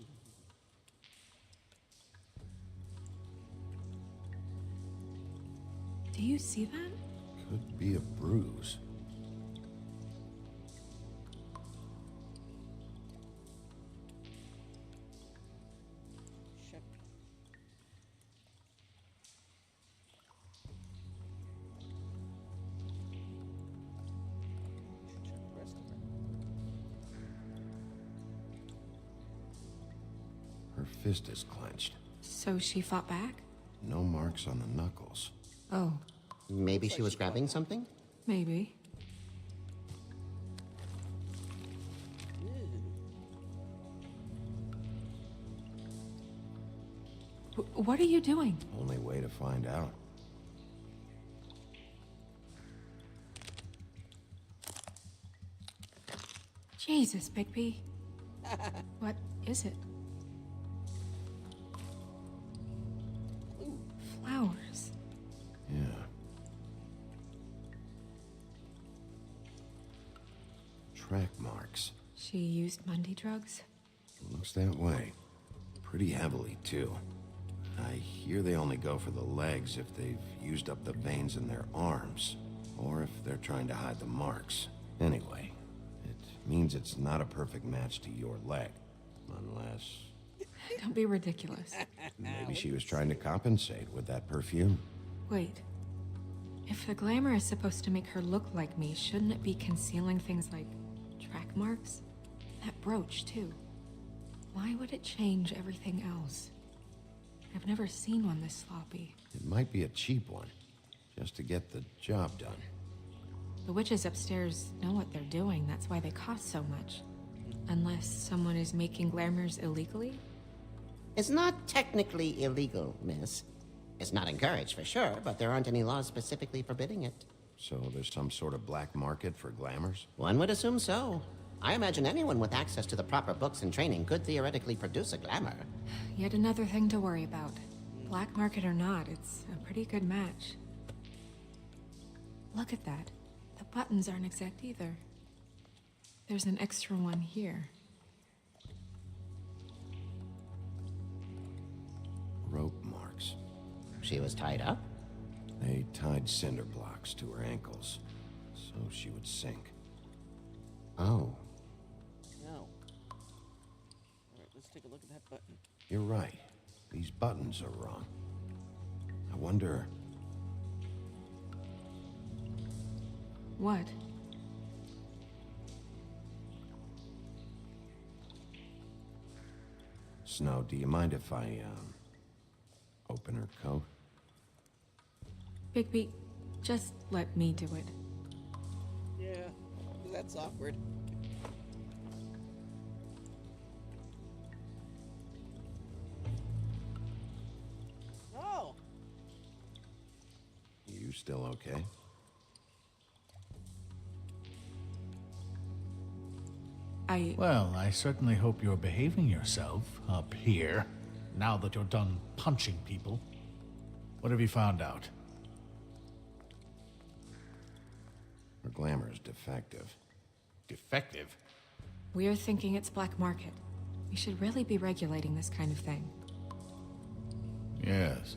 Speaker 10: Do you see that?
Speaker 9: Could be a bruise.
Speaker 1: Check. Check the rest of it.
Speaker 9: Her fist is clenched.
Speaker 10: So she fought back?
Speaker 9: No marks on the knuckles.
Speaker 10: Oh,
Speaker 12: Maybe she was grabbing something?
Speaker 10: maybe. What are you doing?
Speaker 9: Only way to find out.
Speaker 10: Jesus, Bigby. What is it? Flowers.
Speaker 9: Yeah. Track marks.
Speaker 10: She used Mundy drugs?
Speaker 9: Looks that way. Pretty heavily, too. I hear they only go for the legs if they've used up the veins in their arms, or if they're trying to hide the marks. Anyway, it means it's not a perfect match to your leg, unless...
Speaker 10: Don't be ridiculous.
Speaker 9: Maybe she was trying to compensate with that perfume.
Speaker 10: Wait. If the glamour is supposed to make her look like me, shouldn't it be concealing things like track marks? That brooch, too. Why would it change everything else? I've never seen one this sloppy.
Speaker 9: It might be a cheap one, just to get the job done.
Speaker 10: The witches upstairs know what they're doing, that's why they cost so much. Unless someone is making glamours illegally?
Speaker 12: It's not technically illegal, miss. It's not encouraged for sure, but there aren't any laws specifically forbidding it.
Speaker 9: So there's some sort of black market for glamours?
Speaker 12: One would assume so. I imagine anyone with access to the proper books and training could theoretically produce a glamour.
Speaker 10: Yet another thing to worry about. Black market or not, it's a pretty good match. Look at that. The buttons aren't exact either. There's an extra one here.
Speaker 9: Rope marks.
Speaker 12: She was tied up?
Speaker 9: They tied cinder blocks to her ankles, so she would sink.
Speaker 12: Oh.
Speaker 1: No. Alright, let's take a look at that button.
Speaker 9: You're right. These buttons are wrong. I wonder...
Speaker 10: What?
Speaker 9: Snow, do you mind if I, open her coat?
Speaker 10: Bigby, just let me do it.
Speaker 1: Yeah, that's awkward. Oh!
Speaker 9: You still okay?
Speaker 6: Well, I certainly hope you're behaving yourself up here, now that you're done punching people. What have you found out?
Speaker 9: Her glamour's defective.
Speaker 6: Defective?
Speaker 10: We're thinking it's black market. We should really be regulating this kind of thing.
Speaker 6: Yes.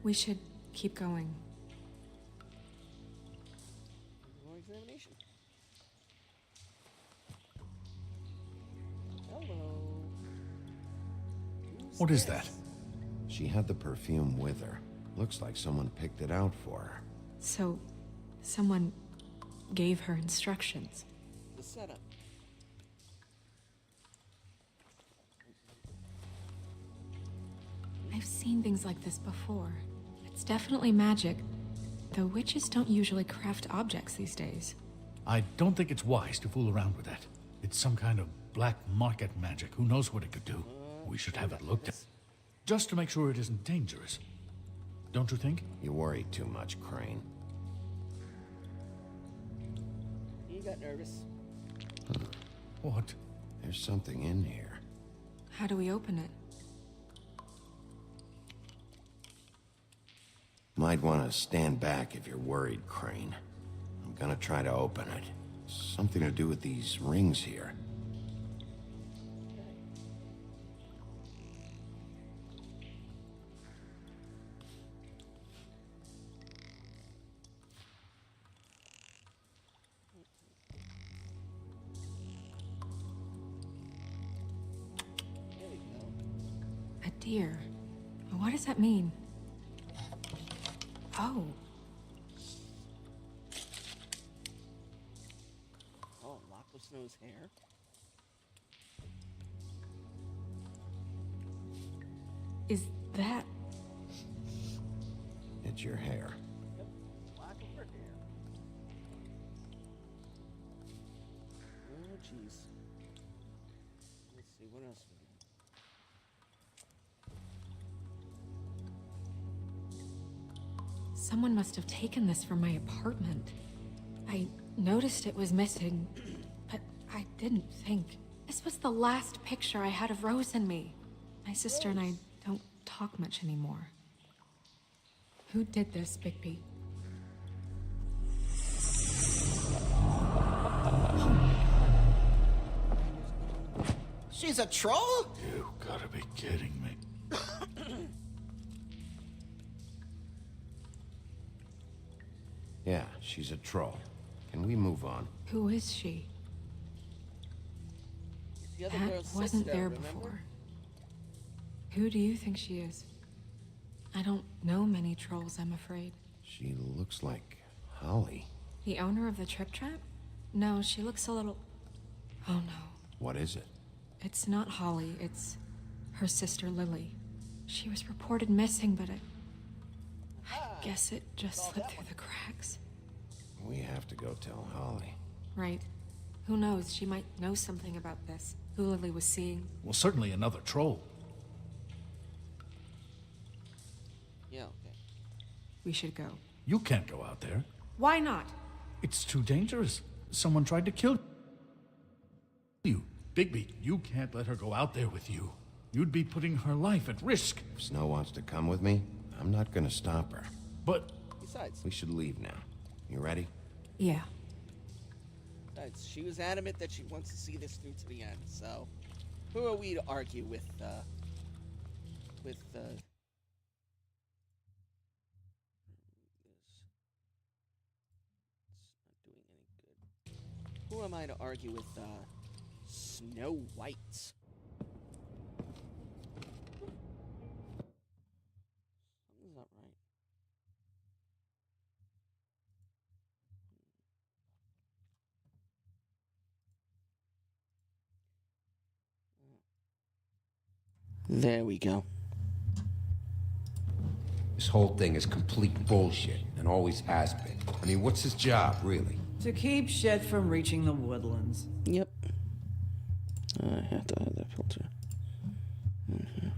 Speaker 10: We should keep going.
Speaker 1: More examination. Hello.
Speaker 6: What is that?
Speaker 9: She had the perfume with her. Looks like someone picked it out for her.
Speaker 10: So, someone gave her instructions.
Speaker 1: The setup.
Speaker 10: I've seen things like this before. It's definitely magic, though witches don't usually craft objects these days.
Speaker 6: I don't think it's wise to fool around with that. It's some kind of black market magic. Who knows what it could do? We should have it looked at. Just to make sure it isn't dangerous. Don't you think?
Speaker 9: You worry too much, Crane.
Speaker 1: You got nervous.
Speaker 6: What?
Speaker 9: There's something in here.
Speaker 10: How do we open it?
Speaker 9: Might want to stand back if you're worried, Crane. I'm gonna try to open it. Something to do with these rings here.
Speaker 1: There we go.
Speaker 10: A deer. What does that mean? Oh.
Speaker 1: Oh, lock of Snow's hair.
Speaker 10: Is that...
Speaker 9: It's your hair.
Speaker 1: Yep, lock of her hair. Oh, jeez. Let's see, what else we got?
Speaker 10: Someone must have taken this from my apartment. I noticed it was missing, but I didn't think. This was the last picture I had of Rose and me. My sister and I don't talk much anymore. Who did this, Bigby?
Speaker 12: She's a troll?
Speaker 6: You gotta be kidding me.
Speaker 9: Yeah, she's a troll. Can we move on?
Speaker 10: Who is she?
Speaker 1: The other
Speaker 10: That
Speaker 1: girl's
Speaker 10: wasn't
Speaker 1: sister,
Speaker 10: there
Speaker 1: remember?
Speaker 10: before. Who do you think she is? I don't know many trolls, I'm afraid.
Speaker 9: She looks like Holly.
Speaker 10: The owner of the Trip Trap? No, she looks a little... Oh no.
Speaker 9: What is it?
Speaker 10: It's not Holly, it's her sister Lily. She was reported missing, but I guess it just slipped through the cracks.
Speaker 9: We have to go tell Holly.
Speaker 10: Right. Who knows, she might know something about this. Who Lily was seeing.
Speaker 6: Well, certainly another troll.
Speaker 1: Yeah, okay.
Speaker 10: We should go.
Speaker 6: You can't go out there.
Speaker 10: Why not?
Speaker 6: It's too dangerous. Someone tried to kill you. Bigby, you can't let her go out there with you. You'd be putting her life at risk.
Speaker 9: If Snow wants to come with me, I'm not gonna stop her.
Speaker 6: But
Speaker 1: Besides,
Speaker 9: We should leave now. You ready?
Speaker 10: Yeah.
Speaker 1: She was adamant that she wants to see this through to the end, so who are we to argue with it's not doing any good. Who am I to argue with Snow White? Something's not right. There we go.
Speaker 13: This whole thing is complete bullshit, and always has been. I mean, what's his job, really?
Speaker 8: To keep shit from reaching the woodlands.
Speaker 1: Yep. I have to have that filter. Mm-hmm.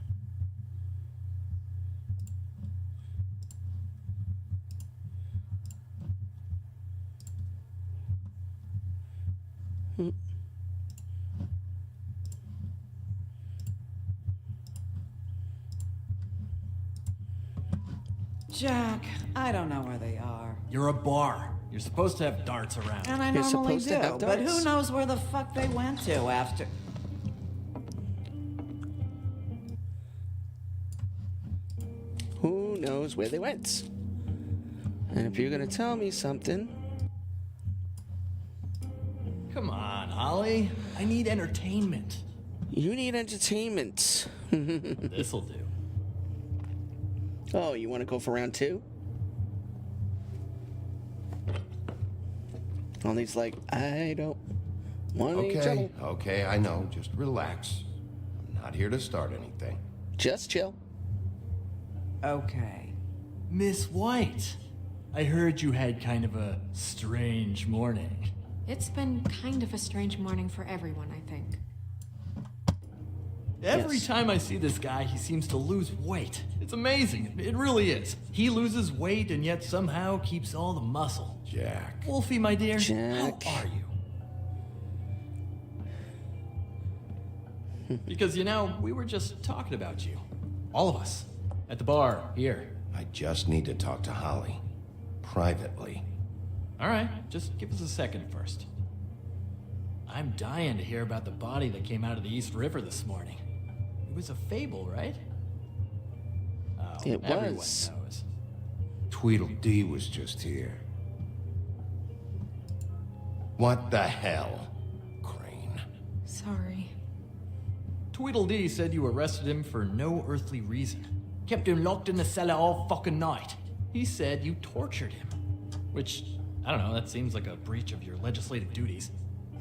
Speaker 8: Jack, I don't know where they are.
Speaker 14: You're a bar. You're supposed to have darts around.
Speaker 8: And I
Speaker 1: You're
Speaker 8: normally
Speaker 1: supposed to have
Speaker 8: do, but
Speaker 1: darts.
Speaker 8: who knows where the fuck they went to after...
Speaker 1: Who knows where they went? And if you're gonna tell me something...
Speaker 14: Come on, Holly. I need entertainment.
Speaker 1: You need entertainment.
Speaker 14: This'll do.
Speaker 1: Oh, you want to go for round 2? Ollie's like, I don't want any trouble.
Speaker 9: Okay, I know. Just relax. I'm not here to start anything.
Speaker 1: Just chill.
Speaker 8: Okay.
Speaker 14: Miss White, I heard you had kind of a strange morning.
Speaker 10: It's been kind of a strange morning for everyone, I think.
Speaker 14: Every
Speaker 1: Yes.
Speaker 14: time I see this guy, he seems to lose weight. It's amazing. It really is. He loses weight and yet somehow keeps all the muscle.
Speaker 9: Jack.
Speaker 14: Wolfie, my dear,
Speaker 1: Jack.
Speaker 14: how are you? Because, you know, we were just talking about you. All of us. At the bar, here.
Speaker 9: I just need to talk to Holly. Privately.
Speaker 14: All right, just give us a second first. I'm dying to hear about the body that came out of the East River this morning. It was a fable, right? Oh,
Speaker 1: It
Speaker 14: everyone
Speaker 1: was.
Speaker 14: knows.
Speaker 9: Tweedledee was just here. What the hell, Crane?
Speaker 10: Sorry.
Speaker 14: Tweedledee said you arrested him for no earthly reason. Kept him locked in the cellar all fucking night. He said you tortured him. Which, I don't know, that seems like a breach of your legislative duties.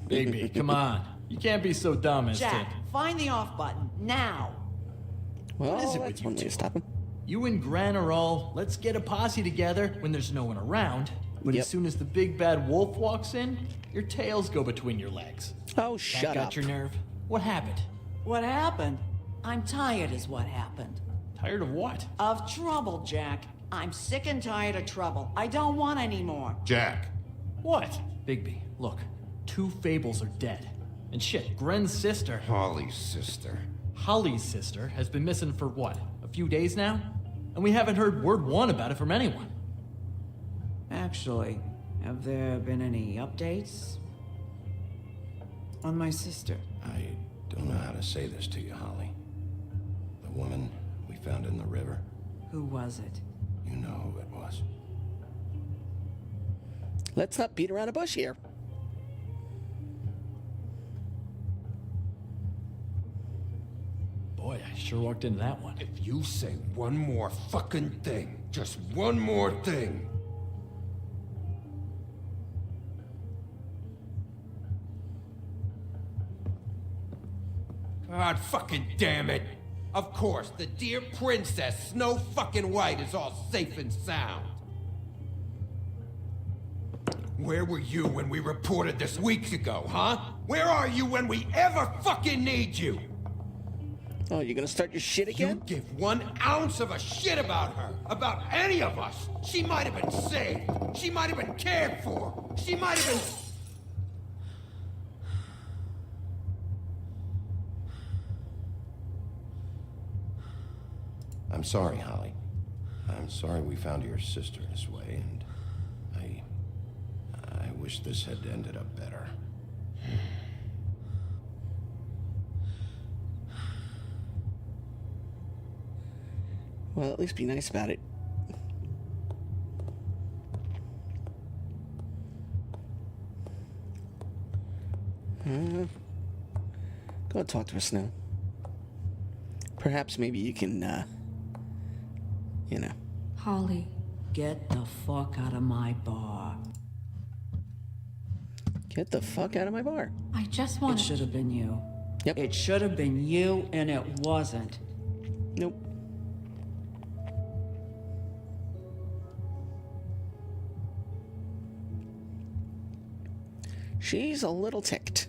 Speaker 14: Bigby, come on. You can't be so dumb as
Speaker 8: Jack,
Speaker 14: to...
Speaker 8: find the off button, now!
Speaker 1: Well,
Speaker 14: What is it with
Speaker 1: that's
Speaker 14: you
Speaker 1: one way
Speaker 14: two?
Speaker 1: to stop him.
Speaker 14: You and Gran are all, let's get a posse together when there's no one around. But
Speaker 1: Yep.
Speaker 14: as soon as the big bad wolf walks in, your tails go between your legs.
Speaker 1: Oh,
Speaker 14: That
Speaker 1: shut
Speaker 14: got
Speaker 1: up.
Speaker 14: your nerve? What happened?
Speaker 8: What happened? I'm tired is what happened.
Speaker 14: Tired of what?
Speaker 8: Of trouble, Jack. I'm sick and tired of trouble. I don't want any more.
Speaker 9: Jack.
Speaker 14: What? Bigby, look. 2 fables are dead. And shit, Gren's sister,
Speaker 9: Holly's sister.
Speaker 14: Holly's sister, has been missing for what? A few days now? And we haven't heard word one about it from anyone.
Speaker 8: Actually, have there been any updates? On my sister?
Speaker 9: I don't know how to say this to you, Holly. The woman we found in the river.
Speaker 8: Who was it?
Speaker 9: You know who it was.
Speaker 1: Let's not beat around a bush here.
Speaker 14: Boy, I sure walked into that one.
Speaker 13: If you say one more fucking thing, just one more thing. God fucking damn it. Of course, the dear princess, Snow fucking White, is all safe and sound. Where were you when we reported this weeks ago, huh? Where are you when we ever fucking need you?
Speaker 1: Oh, you're gonna start your shit again?
Speaker 13: You give 1 ounce of a shit about her, about any of us. She might have been saved. She might have been cared for. She might have been...
Speaker 9: I'm sorry, Holly. I'm sorry we found your sister this way, and I wish this had ended up better.
Speaker 1: Well, at least be nice about it. Go talk to her, Snow. Perhaps maybe you can, you know.
Speaker 8: Holly. Get the fuck out of my bar.
Speaker 1: Get the fuck out of my bar.
Speaker 10: I just want
Speaker 8: It should have been you.
Speaker 1: Yep.
Speaker 8: It should have been you, and it wasn't.
Speaker 1: Nope. She's a little ticked.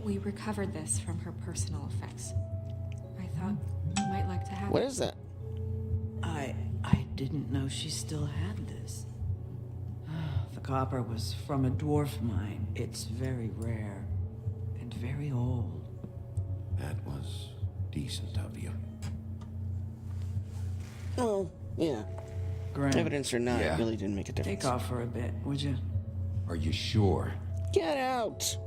Speaker 10: We recovered this from her personal effects. I thought you might like to have
Speaker 1: What
Speaker 10: it.
Speaker 1: is that?
Speaker 8: I didn't know she still had this. The copper was from a dwarf mine. It's very rare and very old.
Speaker 9: That was decent of you.
Speaker 1: Well, yeah.
Speaker 8: Graham,
Speaker 1: Evidence or not,
Speaker 9: Yeah.
Speaker 1: it really didn't make a difference.
Speaker 8: take off for a bit, would you?
Speaker 9: Are you sure?
Speaker 1: Get out!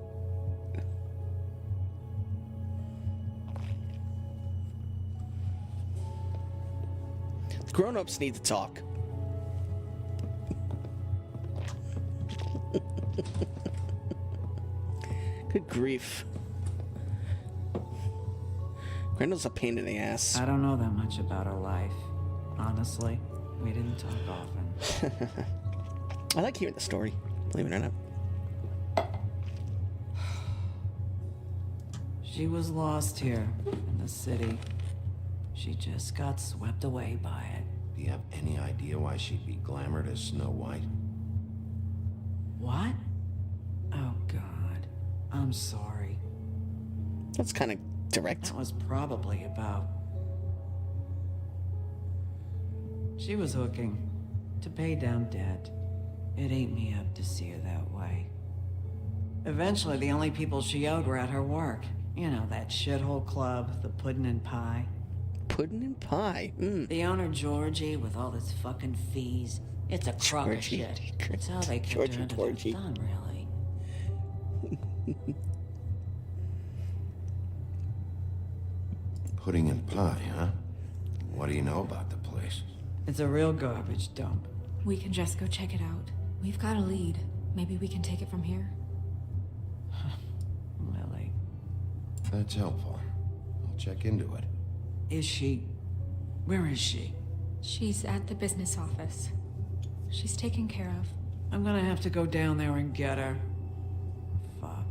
Speaker 1: The grown-ups need to talk. Good grief. Grendel's a pain in the ass.
Speaker 8: I don't know that much about her life. Honestly, we didn't talk often.
Speaker 1: I like hearing the story, believe it or not.
Speaker 8: She was lost here in the city. She just got swept away by it.
Speaker 9: Do you have any idea why she'd be glamored as Snow White?
Speaker 8: What? Oh, God. I'm sorry.
Speaker 1: That's kind of direct.
Speaker 8: That was probably about... She was hooking to pay down debt. It ate me up to see her that way. Eventually, the only people she owed were at her work. You know, that shithole club, the Puddin' and Pie.
Speaker 1: Puddin' and Pie?
Speaker 8: The owner, Georgie, with all his fucking fees. It's a crock of
Speaker 1: Georgie.
Speaker 8: shit. That's how they kept
Speaker 1: Georgie
Speaker 8: her under
Speaker 1: Porgy.
Speaker 8: their thumb, really.
Speaker 9: Pudding and pie, huh? What do you know about the place?
Speaker 8: It's a real garbage dump.
Speaker 10: We can just go check it out. We've got a lead. Maybe we can take it from here.
Speaker 8: Lily.
Speaker 9: That's helpful. I'll check into it.
Speaker 8: Is she... Where is she?
Speaker 10: She's at the business office. She's taken care of.
Speaker 8: I'm gonna have to go down there and get her. Fuck.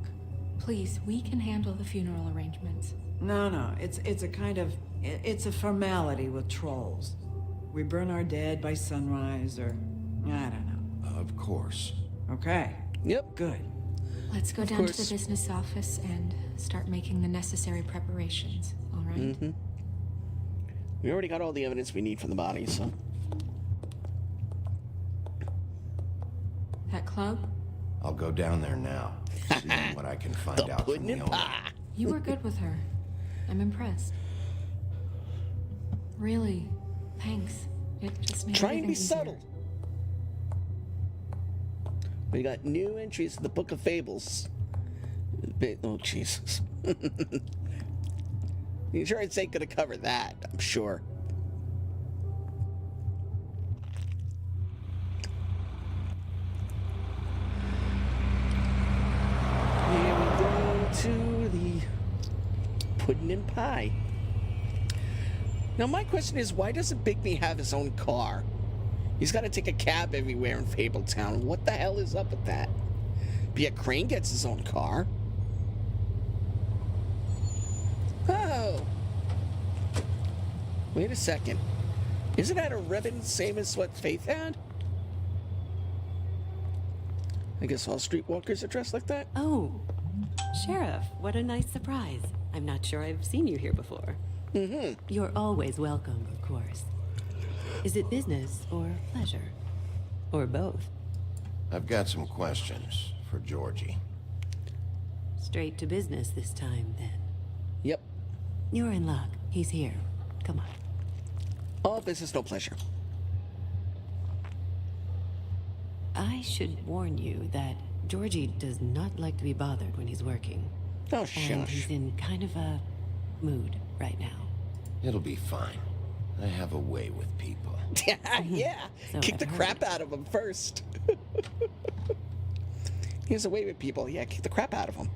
Speaker 10: Please, we can handle the funeral arrangements.
Speaker 8: No, it's a kind of... It's a formality with trolls. We burn our dead by sunrise, or... I don't know.
Speaker 9: Of course.
Speaker 8: Okay.
Speaker 1: Yep.
Speaker 8: Good.
Speaker 10: Let's go
Speaker 1: Of
Speaker 10: down to
Speaker 1: course.
Speaker 10: the business office and start making the necessary preparations, all right?
Speaker 1: Mm-hmm. We already got all the evidence we need from the body, so...
Speaker 10: That club?
Speaker 9: I'll go down there now. See what I can find
Speaker 1: The
Speaker 9: out from
Speaker 1: pudding
Speaker 9: the
Speaker 1: and
Speaker 9: owner.
Speaker 1: pie.
Speaker 10: You were good with her. I'm impressed. Really, thanks. It just made
Speaker 1: Try and
Speaker 10: everything
Speaker 1: be
Speaker 10: easier.
Speaker 1: subtle. We got new entries to the Book of Fables. Oh, Jesus. The insurance ain't gonna cover that, I'm sure. Here we go to the pudding and pie. Now, my question is, why doesn't Bigby have his own car? He's got to take a cab everywhere in Fabletown. What the hell is up with that? But yet Crane gets his own car. Oh! Wait a second. Isn't that a ribbon same as what Faith had? I guess all streetwalkers are dressed like that?
Speaker 15: Oh, Sheriff, what a nice surprise. I'm not sure I've seen you here before.
Speaker 1: Mm-hmm.
Speaker 15: You're always welcome, of course. Is it business or pleasure? Or both?
Speaker 9: I've got some questions for Georgie.
Speaker 15: Straight to business this time, then.
Speaker 1: Yep.
Speaker 15: You're in luck. He's here. Come on.
Speaker 1: All business, no pleasure.
Speaker 15: I should warn you that Georgie does not like to be bothered when he's working.
Speaker 1: Oh,
Speaker 15: And
Speaker 1: shush.
Speaker 15: he's in kind of a mood right now.
Speaker 9: It'll be fine. I have a way with people.
Speaker 1: Yeah.
Speaker 15: So
Speaker 1: Kick
Speaker 15: I've
Speaker 1: the
Speaker 15: heard.
Speaker 1: crap out of him first. He has a way with people. Yeah, kick the crap out of him.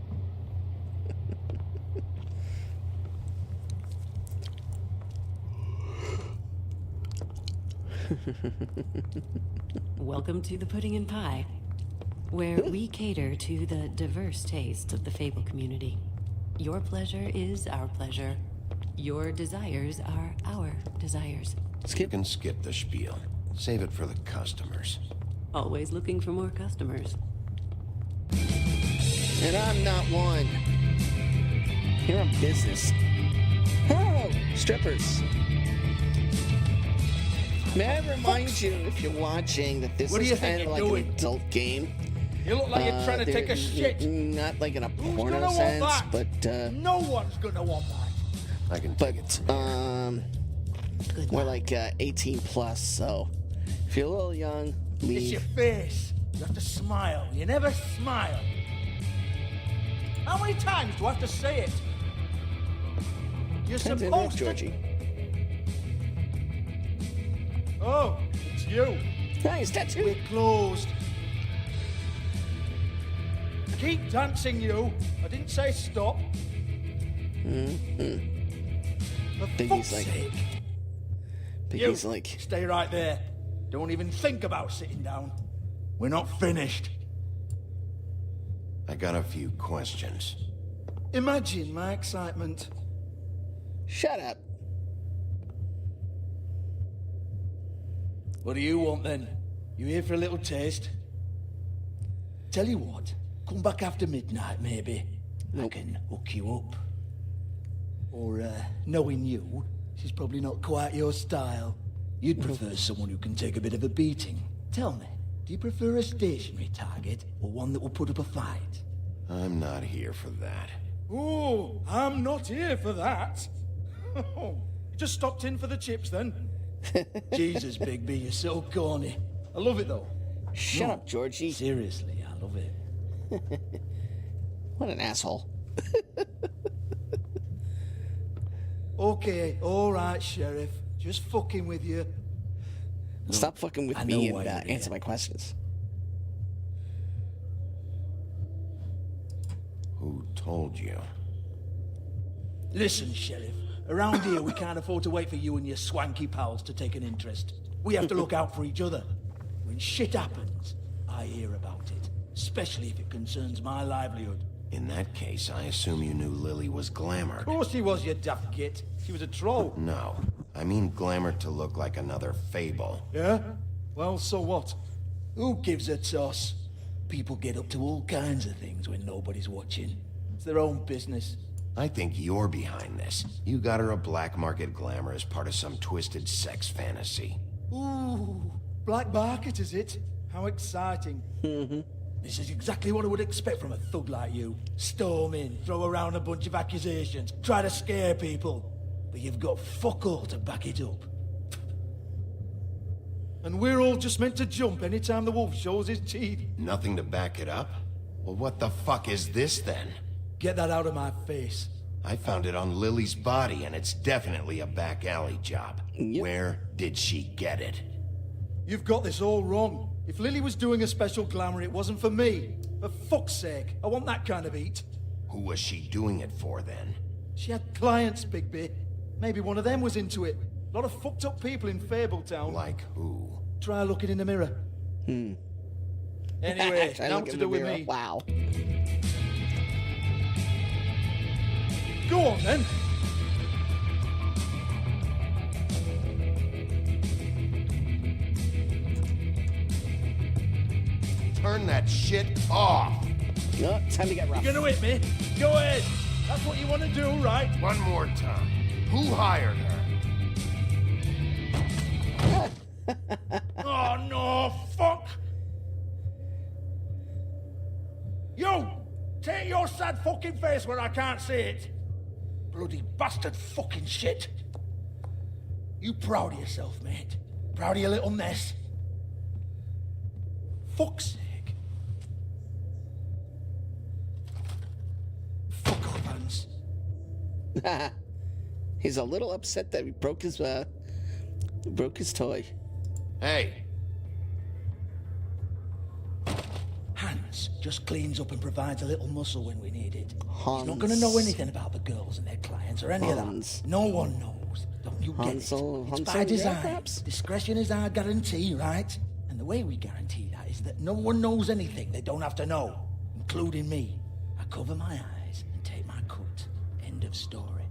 Speaker 15: Welcome to the Pudding and Pie, where we cater to the diverse tastes of the Fable community. Your pleasure is our pleasure. Your desires are our desires.
Speaker 9: You can skip the spiel. Save it for the customers.
Speaker 15: Always looking for more customers.
Speaker 1: And I'm not one. Here on business. Oh, strippers. May I remind you, if you're watching, that this
Speaker 13: What do you
Speaker 1: is
Speaker 13: think
Speaker 1: kind of
Speaker 13: you're
Speaker 1: like
Speaker 13: doing?
Speaker 1: an adult game.
Speaker 13: You look like you're trying to take a shit.
Speaker 1: Not like in a
Speaker 13: Who's
Speaker 1: porno
Speaker 13: gonna want
Speaker 1: sense,
Speaker 13: that?
Speaker 1: but
Speaker 13: No one's gonna want that.
Speaker 9: I can take it.
Speaker 1: We're like 18 plus. So if you're a little young,
Speaker 13: It's
Speaker 1: leave.
Speaker 13: your face. You have to smile. You never smile. How many times do I have to say it? You're
Speaker 1: Turns into
Speaker 13: supposed to...
Speaker 1: Georgie.
Speaker 13: Oh, it's you.
Speaker 1: Nice tattoo.
Speaker 13: We're closed. Keep dancing, you. I didn't say stop. For
Speaker 1: Biggie's
Speaker 13: fuck's
Speaker 1: like-
Speaker 13: sake.
Speaker 1: Biggie's
Speaker 13: You,
Speaker 1: like,
Speaker 13: stay right there. Don't even think about sitting down. We're not finished.
Speaker 9: I got a few questions.
Speaker 13: Imagine my excitement.
Speaker 1: shut up.
Speaker 13: What do you want then? You here for a little taste? Tell you what, come back after midnight maybe. I can hook you up. Or, knowing you, she's probably not quite your style. You'd prefer someone who can take a bit of a beating. Tell me, do you prefer a stationary target or one that will put up a fight?
Speaker 9: I'm not here for that.
Speaker 13: Oh, I'm not here for that. You just stopped in for the chips then? Jesus, Bigby, you're so corny. I love it though.
Speaker 1: Shut
Speaker 13: No,
Speaker 1: up, Georgie.
Speaker 13: Seriously, I love it.
Speaker 1: What an asshole.
Speaker 13: Okay, all right, Sheriff. Just fucking with you.
Speaker 1: Stop fucking with
Speaker 13: I know
Speaker 1: me
Speaker 13: why
Speaker 1: and
Speaker 13: you're
Speaker 1: answer
Speaker 13: here.
Speaker 1: my questions.
Speaker 9: Who told you?
Speaker 13: Listen, Sheriff. Around here, we can't afford to wait for you and your swanky pals to take an interest. We have to look out for each other. When shit happens, I hear about it. Especially if it concerns my livelihood.
Speaker 9: In that case, I assume you knew Lily was
Speaker 13: Of
Speaker 9: glamored.
Speaker 13: course she was, you daft git. She was a troll.
Speaker 9: No, I mean glamored to look like another Fable.
Speaker 13: Yeah? Well, so what? Who gives a toss? People get up to all kinds of things when nobody's watching. It's their own business.
Speaker 9: I think you're behind this. You got her a black market glamour as part of some twisted sex fantasy.
Speaker 13: Ooh, black market, is it? How exciting. This is exactly what I would expect from a thug like you. Storm in, throw around a bunch of accusations, try to scare people. But you've got fuck all to back it up. And we're all just meant to jump anytime the wolf shows his teeth.
Speaker 9: Nothing to back it up? Well, what the fuck is this then?
Speaker 13: Get that out of my face.
Speaker 9: I found it on Lily's body, and it's definitely a back alley job. Where did she get it?
Speaker 13: You've got this all wrong. If Lily was doing a special glamour, it wasn't for me. For fuck's sake, I want that kind of eat.
Speaker 9: Who was she doing it for, then?
Speaker 13: She had clients, Bigby. Maybe one of them was into it. A lot of fucked up people in Fabletown.
Speaker 9: Like who?
Speaker 13: Try looking in the mirror. Anyway,
Speaker 1: Try
Speaker 13: now
Speaker 1: looking
Speaker 13: to
Speaker 1: in
Speaker 13: do
Speaker 1: the
Speaker 13: with
Speaker 1: mirror.
Speaker 13: me.
Speaker 1: Wow.
Speaker 13: Go on, then.
Speaker 9: Turn that shit off!
Speaker 1: No, time to get rough.
Speaker 13: You're gonna hit me? Go ahead. That's what you want to do, right?
Speaker 9: One more time. Who hired her?
Speaker 13: Oh, no, fuck! You! Take your sad fucking face where I can't see it! Bloody bastard fucking shit! You proud of yourself, mate? Proud of your little mess? fuck's sake. Fuck off, Hans.
Speaker 1: He's a little upset that he broke his toy.
Speaker 9: Hey,
Speaker 13: Hans just cleans up and provides a little muscle when we need it.
Speaker 1: Hans.
Speaker 13: He's not going to know anything about the girls and their clients or any of
Speaker 1: Hans.
Speaker 13: that. No one knows. Don't you get it? It's by design.
Speaker 1: perhaps?
Speaker 13: Discretion is our guarantee, right? And the way we guarantee that is that no one knows anything they don't have to know, including me. I cover my eyes and take my cut. End of story.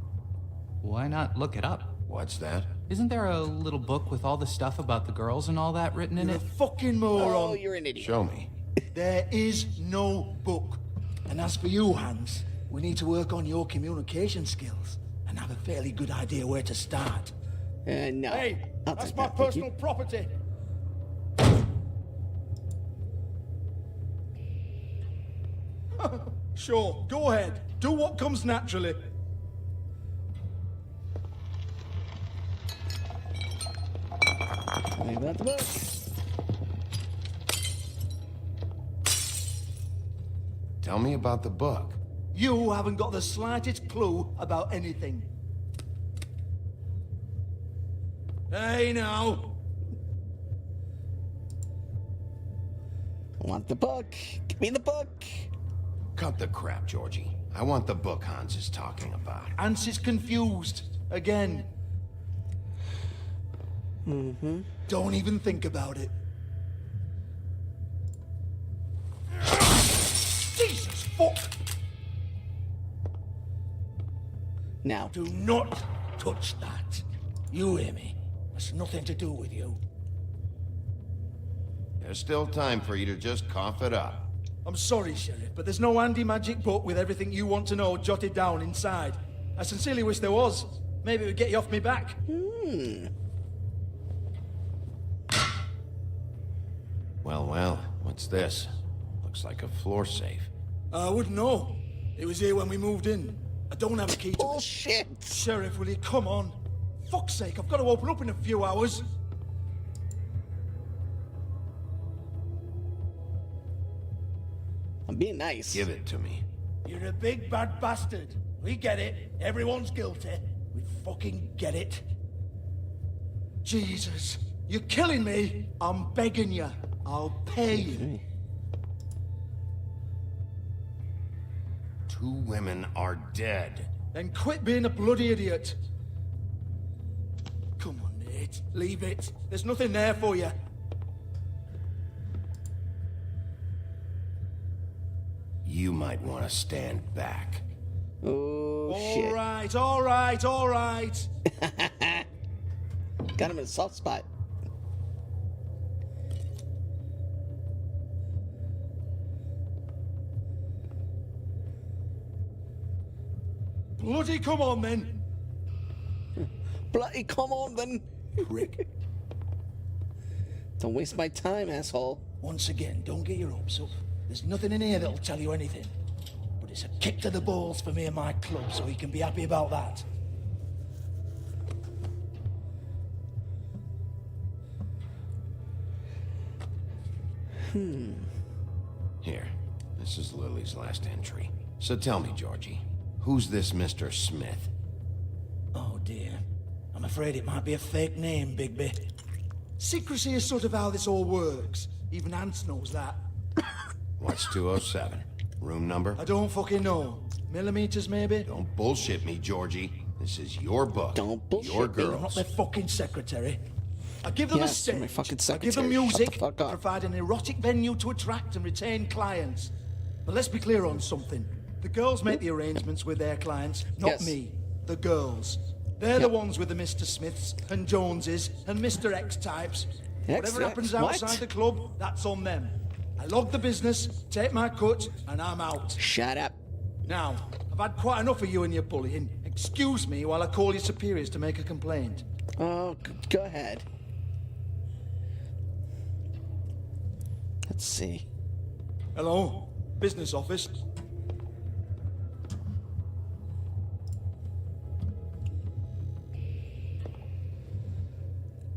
Speaker 16: Why not look it up?
Speaker 9: what's that?
Speaker 16: Isn't there a little book with all the stuff about the girls and all that written in
Speaker 13: You're
Speaker 16: it?
Speaker 13: a fucking moron.
Speaker 1: Oh, you're an idiot.
Speaker 9: Show me.
Speaker 13: There is no book. And as for you, Hans, we need to work on your communication skills and have a fairly good idea where to start.
Speaker 1: No.
Speaker 13: Hey,
Speaker 1: I'll
Speaker 13: that's
Speaker 1: take
Speaker 13: my
Speaker 1: that, thank
Speaker 13: personal
Speaker 1: you.
Speaker 13: property. Sure, go ahead. Do what comes naturally.
Speaker 1: Tell me about the book.
Speaker 9: Tell me about the book.
Speaker 13: You haven't got the slightest clue about anything. Hey, now.
Speaker 1: I want the book. Give me the book.
Speaker 9: Cut the crap, Georgie. I want the book Hans is talking about.
Speaker 13: Hans is confused. Again.
Speaker 1: Mm-hmm.
Speaker 13: Don't even think about it. Jesus fuck!
Speaker 1: Now.
Speaker 13: Do not touch that. You hear me? It's nothing to do with you.
Speaker 9: There's still time for you to just cough it up.
Speaker 13: I'm sorry, Sheriff, but there's no handy magic book with everything you want to know jotted down inside. I sincerely wish there was. Maybe it would get you off me back.
Speaker 9: Well, what's this? Looks like a floor safe.
Speaker 13: I wouldn't know. It was here when we moved in. I don't have a key to it.
Speaker 1: Bullshit!
Speaker 13: Sheriff, will you come on? Fuck's sake, I've got to open up in a few hours.
Speaker 1: I'm being nice.
Speaker 9: Give it to me.
Speaker 13: You're a big bad bastard. We get it. Everyone's guilty. We fucking get it. Jesus, you're killing me. I'm begging you. I'll pay you.
Speaker 9: Two women are dead.
Speaker 13: Then quit being a bloody idiot. Come on, Nate. Leave it. There's nothing there for you.
Speaker 9: You might want to stand back.
Speaker 1: Oh, shit.
Speaker 13: All right.
Speaker 1: Got him in a soft spot.
Speaker 13: Bloody come on, then.
Speaker 1: Bloody come on, then.
Speaker 13: Prick.
Speaker 1: Don't waste my time, asshole.
Speaker 13: Once again, don't get your hopes up. There's nothing in here that'll tell you anything. But it's a kick to the balls for me and my club, so you can be happy about that.
Speaker 9: Here, this is Lily's last entry. So tell me, Georgie, who's this Mr. Smith?
Speaker 13: Oh dear. I'm afraid it might be a fake name, Bigby. Secrecy is sort of how this all works. Even Hans knows that.
Speaker 9: What's 207? Room number?
Speaker 13: I don't fucking know. Millimeters, maybe?
Speaker 9: Don't bullshit me, Georgie. This is your book.
Speaker 1: Don't bullshit
Speaker 9: your
Speaker 1: me.
Speaker 13: I'm not
Speaker 9: girls.
Speaker 13: their fucking secretary. I give them a
Speaker 1: Yes, you're
Speaker 13: stage.
Speaker 1: my fucking
Speaker 13: I give them
Speaker 1: secretary. Shut
Speaker 13: music.
Speaker 1: the fuck up.
Speaker 13: Provide an erotic venue to attract and retain clients. But let's be clear on something. The girls make the arrangements with their clients, not
Speaker 1: Yes.
Speaker 13: me. The girls. They're the
Speaker 1: Yep.
Speaker 13: ones with the Mr. Smiths and Joneses and Mr. X types. Whatever happens
Speaker 1: what?
Speaker 13: outside the club, that's on them. I log the business, take my cut, and I'm out.
Speaker 1: Shut up.
Speaker 13: Now, I've had quite enough of you and your bullying. Excuse me while I call your superiors to make a complaint.
Speaker 1: Oh, go ahead. Let's see.
Speaker 13: Hello? Business office?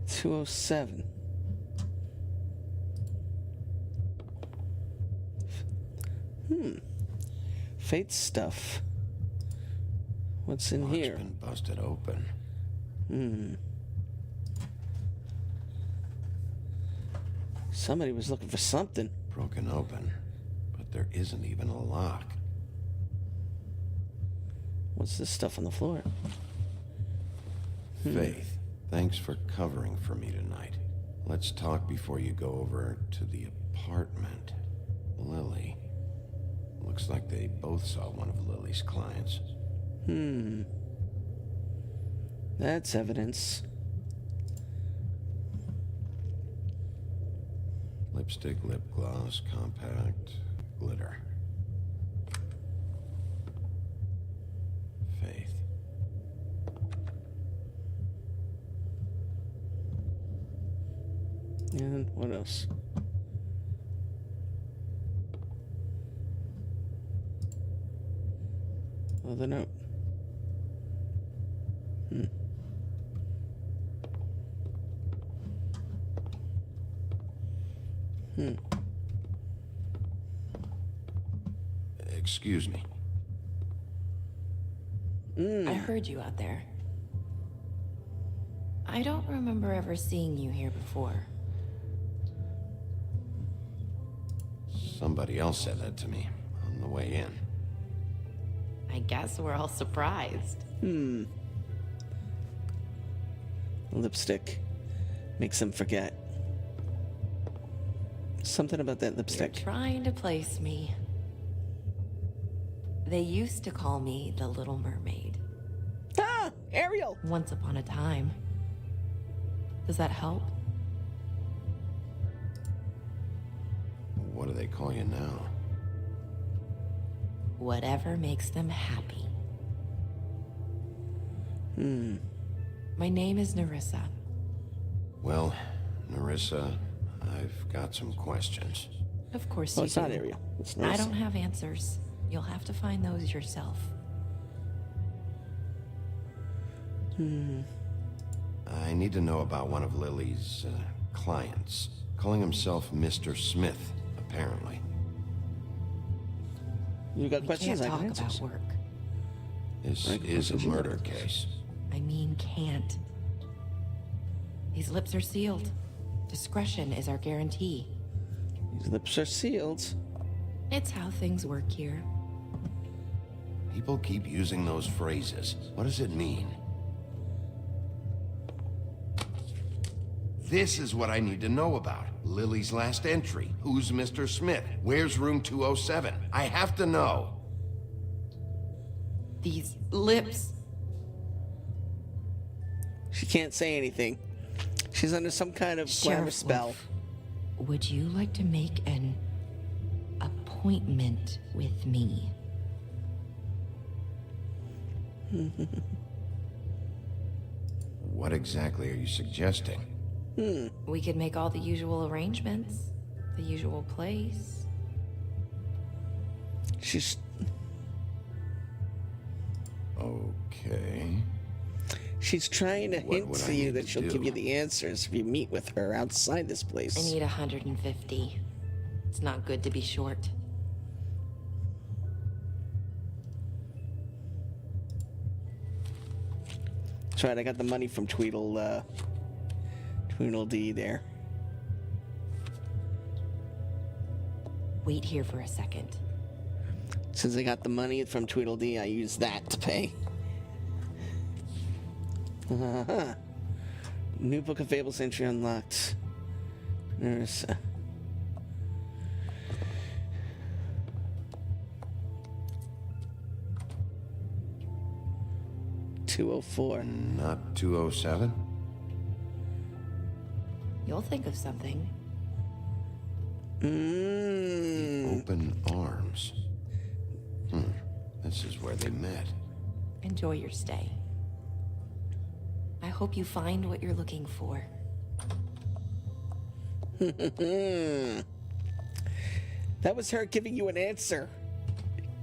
Speaker 1: $207. Fate stuff. What's in
Speaker 9: Lock's
Speaker 1: here?
Speaker 9: been busted open.
Speaker 1: Somebody was looking for something.
Speaker 9: Broken open, but there isn't even a lock.
Speaker 1: What's this stuff on the floor?
Speaker 9: Faith, thanks for covering for me tonight. Let's talk before you go over to the apartment. Lily. Looks like they both saw one of Lily's clients.
Speaker 1: That's evidence.
Speaker 9: Lipstick, lip gloss, compact, glitter. Faith.
Speaker 1: And what else? Oh, the note.
Speaker 9: Excuse me.
Speaker 15: I heard you out there. I don't remember ever seeing you here before.
Speaker 9: Somebody else said that to me on the way in.
Speaker 15: I guess we're all surprised.
Speaker 1: Lipstick makes them forget. Something about that lipstick.
Speaker 15: You're trying to place me. They used to call me the Little Mermaid.
Speaker 1: Ah! Ariel!
Speaker 15: Once upon a time. Does that help?
Speaker 9: What do they call you now?
Speaker 15: Whatever makes them happy. My name is Nerissa.
Speaker 9: Well, Nerissa, I've got some questions.
Speaker 15: Of course
Speaker 1: Oh,
Speaker 15: you
Speaker 1: it's
Speaker 15: do.
Speaker 1: not Ariel. It's
Speaker 15: I
Speaker 1: Nerissa.
Speaker 15: don't have answers. You'll have to find those yourself.
Speaker 9: I need to know about one of Lily's clients. Calling himself Mr. Smith, apparently.
Speaker 1: You got
Speaker 15: We
Speaker 1: questions?
Speaker 15: can't
Speaker 1: I can
Speaker 15: talk
Speaker 1: answer.
Speaker 15: about work.
Speaker 9: This
Speaker 1: Right,
Speaker 9: is a
Speaker 1: questions you
Speaker 9: murder
Speaker 1: got.
Speaker 9: case.
Speaker 15: I mean, can't. These lips are sealed. Discretion is our guarantee.
Speaker 1: These lips are sealed.
Speaker 15: It's how things work here.
Speaker 9: People keep using those phrases. What does it mean? This is what I need to know about. Lily's last entry. Who's Mr. Smith? Where's room 207? I have to know.
Speaker 15: These lips.
Speaker 1: She can't say anything. She's under some kind of glamour
Speaker 15: Sheriff
Speaker 1: spell.
Speaker 15: Wolf, would you like to make an appointment with me?
Speaker 9: What exactly are you suggesting?
Speaker 15: We could make all the usual arrangements. The usual place.
Speaker 1: She's
Speaker 9: Okay.
Speaker 1: she's trying to
Speaker 9: What
Speaker 1: hint
Speaker 9: would I
Speaker 1: to you
Speaker 9: need
Speaker 1: that
Speaker 9: to
Speaker 1: she'll
Speaker 9: do?
Speaker 1: give you the answers if you meet with her outside this place.
Speaker 15: I need 150. It's not good to be short.
Speaker 1: That's right, I got the money from Tweedledee there.
Speaker 15: Wait here for a second.
Speaker 1: Since I got the money from Tweedledee, I used that to pay. New Book of Fables entry unlocked. There's... 204.
Speaker 9: Not 207?
Speaker 15: You'll think of something.
Speaker 9: Open arms. This is where they met.
Speaker 15: Enjoy your stay. I hope you find what you're looking for.
Speaker 1: That was her giving you an answer.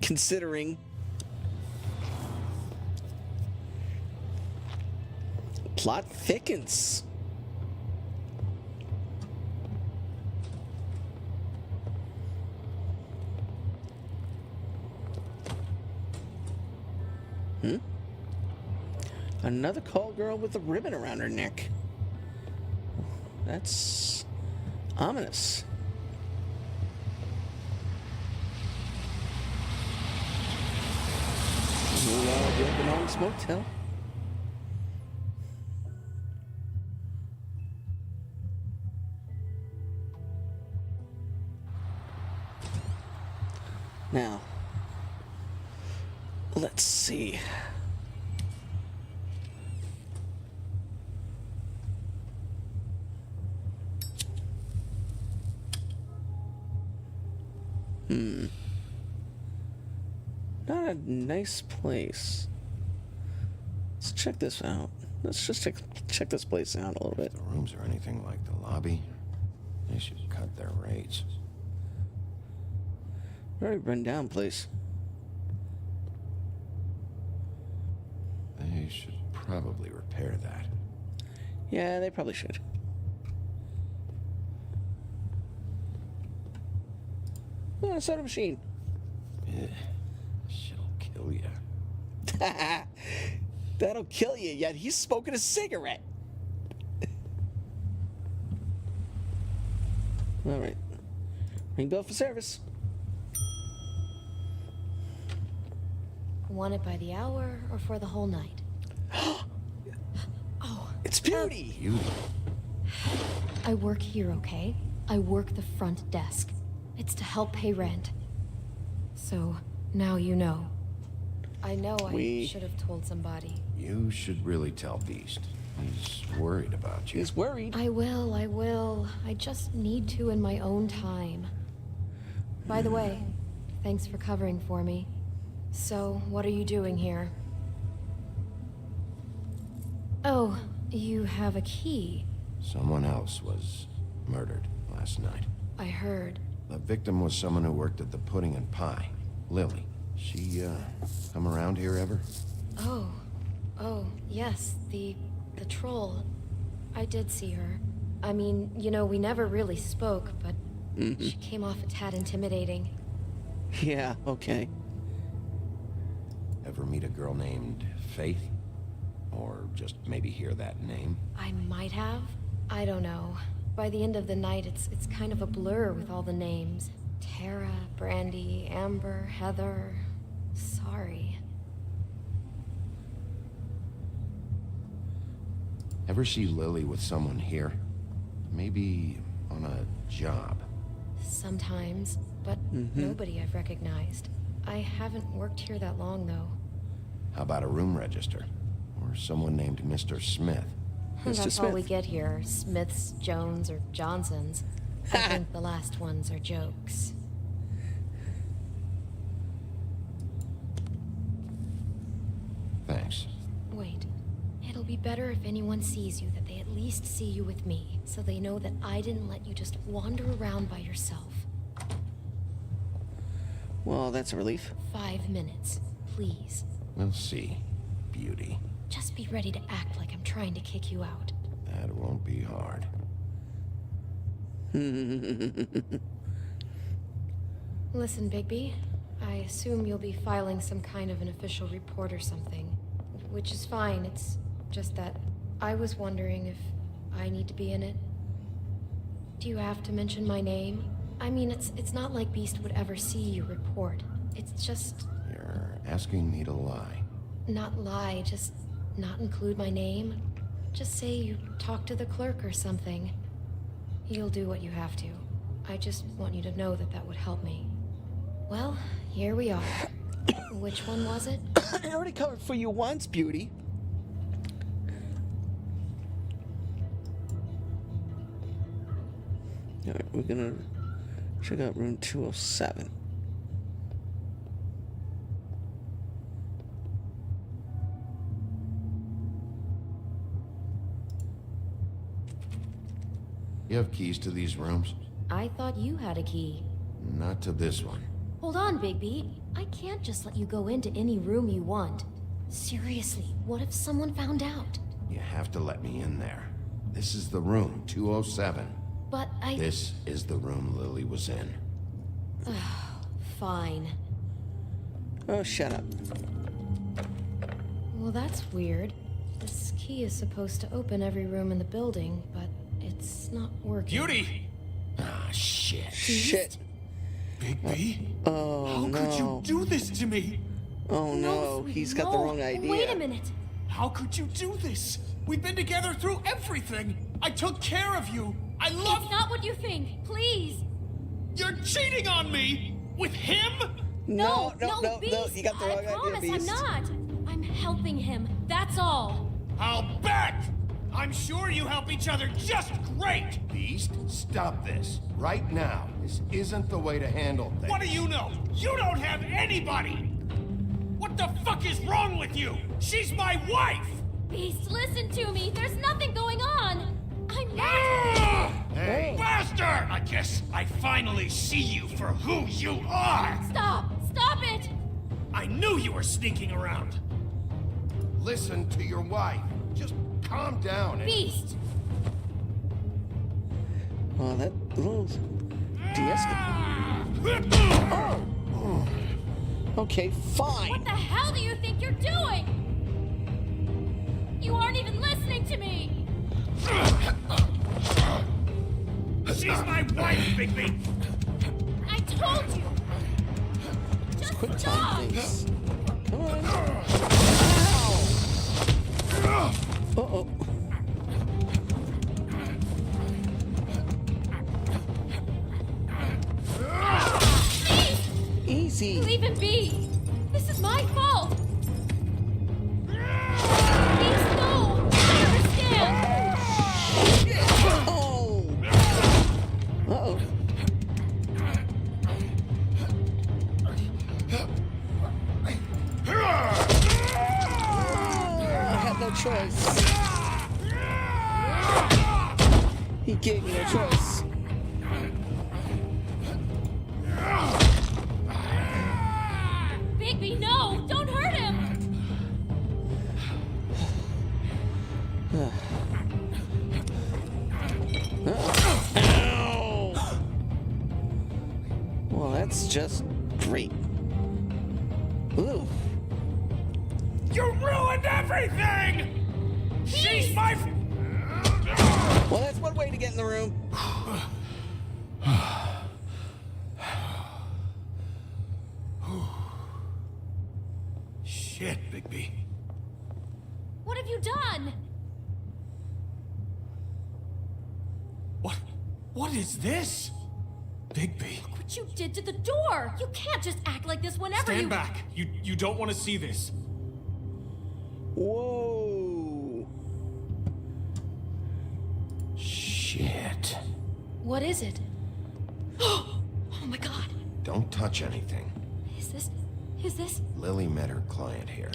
Speaker 1: Considering. Plot thickens. Another call girl with a ribbon around her neck. That's ominous. We are the Economics Motel. Now, let's see. Not a nice place. Let's check this out. Let's just check this place out a little bit.
Speaker 9: If the rooms are anything like the lobby, they should cut their rates.
Speaker 1: Very run down place.
Speaker 9: They should probably repair that.
Speaker 1: Yeah, they probably should. Oh, a soda machine.
Speaker 9: Yeah, shit'll kill you.
Speaker 1: That'll kill you, yet he's smoking a cigarette. All right. Ring bell for service.
Speaker 4: Want it by the hour or for the whole night? Oh.
Speaker 1: It's Beauty!
Speaker 9: Beauty?
Speaker 4: I work here, okay? I work the front desk. It's to help pay rent. So, now you know. I know I should have told somebody.
Speaker 9: You should really tell Beast. He's worried about you.
Speaker 1: He's worried.
Speaker 4: I will. I just need to in my own time. By the way, thanks for covering for me. So, what are you doing here? Oh, you have a key.
Speaker 9: Someone else was murdered last night.
Speaker 4: I heard.
Speaker 9: The victim was someone who worked at the Pudding and Pie. Lily. She, come around here ever?
Speaker 4: Oh, yes, the troll. I did see her. I mean, you know, we never really spoke, but she came off a tad intimidating.
Speaker 1: Yeah, okay.
Speaker 9: Ever meet a girl named Faith? Or just maybe hear that name?
Speaker 4: I might have. I don't know. By the end of the night, it's kind of a blur with all the names. Tara, Brandy, Amber, Heather. Sorry.
Speaker 9: Ever see Lily with someone here? Maybe on a job?
Speaker 4: Sometimes, but nobody I've recognized. I haven't worked here that long, though.
Speaker 9: How about a room register? Or someone named Mr. Smith?
Speaker 4: That's all we get here. Smiths, Jones, or Johnsons. I think the last ones are jokes.
Speaker 9: Thanks.
Speaker 4: Wait. It'll be better if anyone sees you that they at least see you with me, so they know that I didn't let you just wander around by yourself.
Speaker 1: Well, that's a relief.
Speaker 4: 5 minutes, please.
Speaker 9: We'll see, Beauty.
Speaker 4: Just be ready to act like I'm trying to kick you out.
Speaker 9: That won't be hard.
Speaker 4: Listen, Bigby. I assume you'll be filing some kind of an official report or something. Which is fine, it's just that I was wondering if I need to be in it. Do you have to mention my name? I mean, it's not like Beast would ever see your report. It's just...
Speaker 9: You're asking me to lie.
Speaker 4: Not lie, just not include my name. Just say you talked to the clerk or something. You'll do what you have to. I just want you to know that that would help me. Well, here we are. Which one was it?
Speaker 1: I already covered for you once, Beauty. Alright, we're gonna check out room 207.
Speaker 9: You have keys to these rooms?
Speaker 4: I thought you had a key.
Speaker 9: Not to this one.
Speaker 4: Hold on, Bigby. I can't just let you go into any room you want. Seriously, what if someone found out?
Speaker 9: You have to let me in there. This is the room, 207.
Speaker 4: But
Speaker 9: This is the room Lily was in.
Speaker 4: Fine.
Speaker 1: Oh, shut up.
Speaker 4: Well, that's weird. This key is supposed to open every room in the building, but it's not working.
Speaker 5: Beauty!
Speaker 9: Ah, shit.
Speaker 1: Shit.
Speaker 5: Bigby?
Speaker 1: Oh,
Speaker 5: How
Speaker 1: no.
Speaker 5: could you do this to me?
Speaker 1: Oh, no.
Speaker 11: sweetie,
Speaker 1: He's got the
Speaker 11: no.
Speaker 1: wrong idea.
Speaker 11: Wait a minute.
Speaker 5: How could you do this? We've been together through everything. I took care of you. I love...
Speaker 11: It's not what you think. Please.
Speaker 5: You're cheating on me! With him?
Speaker 1: No,
Speaker 11: Beast.
Speaker 1: You got the wrong
Speaker 11: I promise
Speaker 1: idea, Beast.
Speaker 11: I'm not. I'm helping him. That's all.
Speaker 5: I'll bet! I'm sure you help each other just great!
Speaker 9: Beast, stop this. Right now. This isn't the way to handle things.
Speaker 5: What do you know? You don't have anybody! What the fuck is wrong with you? She's my wife!
Speaker 11: Beast, listen to me. There's nothing going on. I'm not.
Speaker 5: Hey, bastard! I guess I finally see you for who you are!
Speaker 11: Stop! Stop it!
Speaker 5: I knew you were sneaking around.
Speaker 9: Listen to your wife. Just calm down and...
Speaker 11: Beast!
Speaker 1: Oh, that little de-escalate. Oh. Okay, fine.
Speaker 11: What the hell do you think you're doing? You aren't even listening to me!
Speaker 5: She's my wife, Bigby!
Speaker 11: I told you! Just
Speaker 1: Quit
Speaker 11: stop!
Speaker 1: tying things. Come on. Ow. Uh-oh. Easy.
Speaker 11: Leave him be! This is my fault! Beast, no! I understand!
Speaker 1: Oh! Uh-oh. I had no choice. He gave me no choice.
Speaker 11: Bigby, no! Don't hurt him!
Speaker 1: Ow! Well, that's just great. Ooh.
Speaker 5: You ruined everything! She's my...
Speaker 1: Well, that's one way to get in the room.
Speaker 5: Shit, Bigby.
Speaker 11: What have you done?
Speaker 5: What is this? Bigby.
Speaker 11: Look what you did to the door! You can't just act like this whenever
Speaker 5: Stand back. You don't want to see this.
Speaker 1: Whoa.
Speaker 9: Shit.
Speaker 4: What is it? Oh my god.
Speaker 9: Don't touch anything.
Speaker 4: Is this?
Speaker 9: Lily met her client here.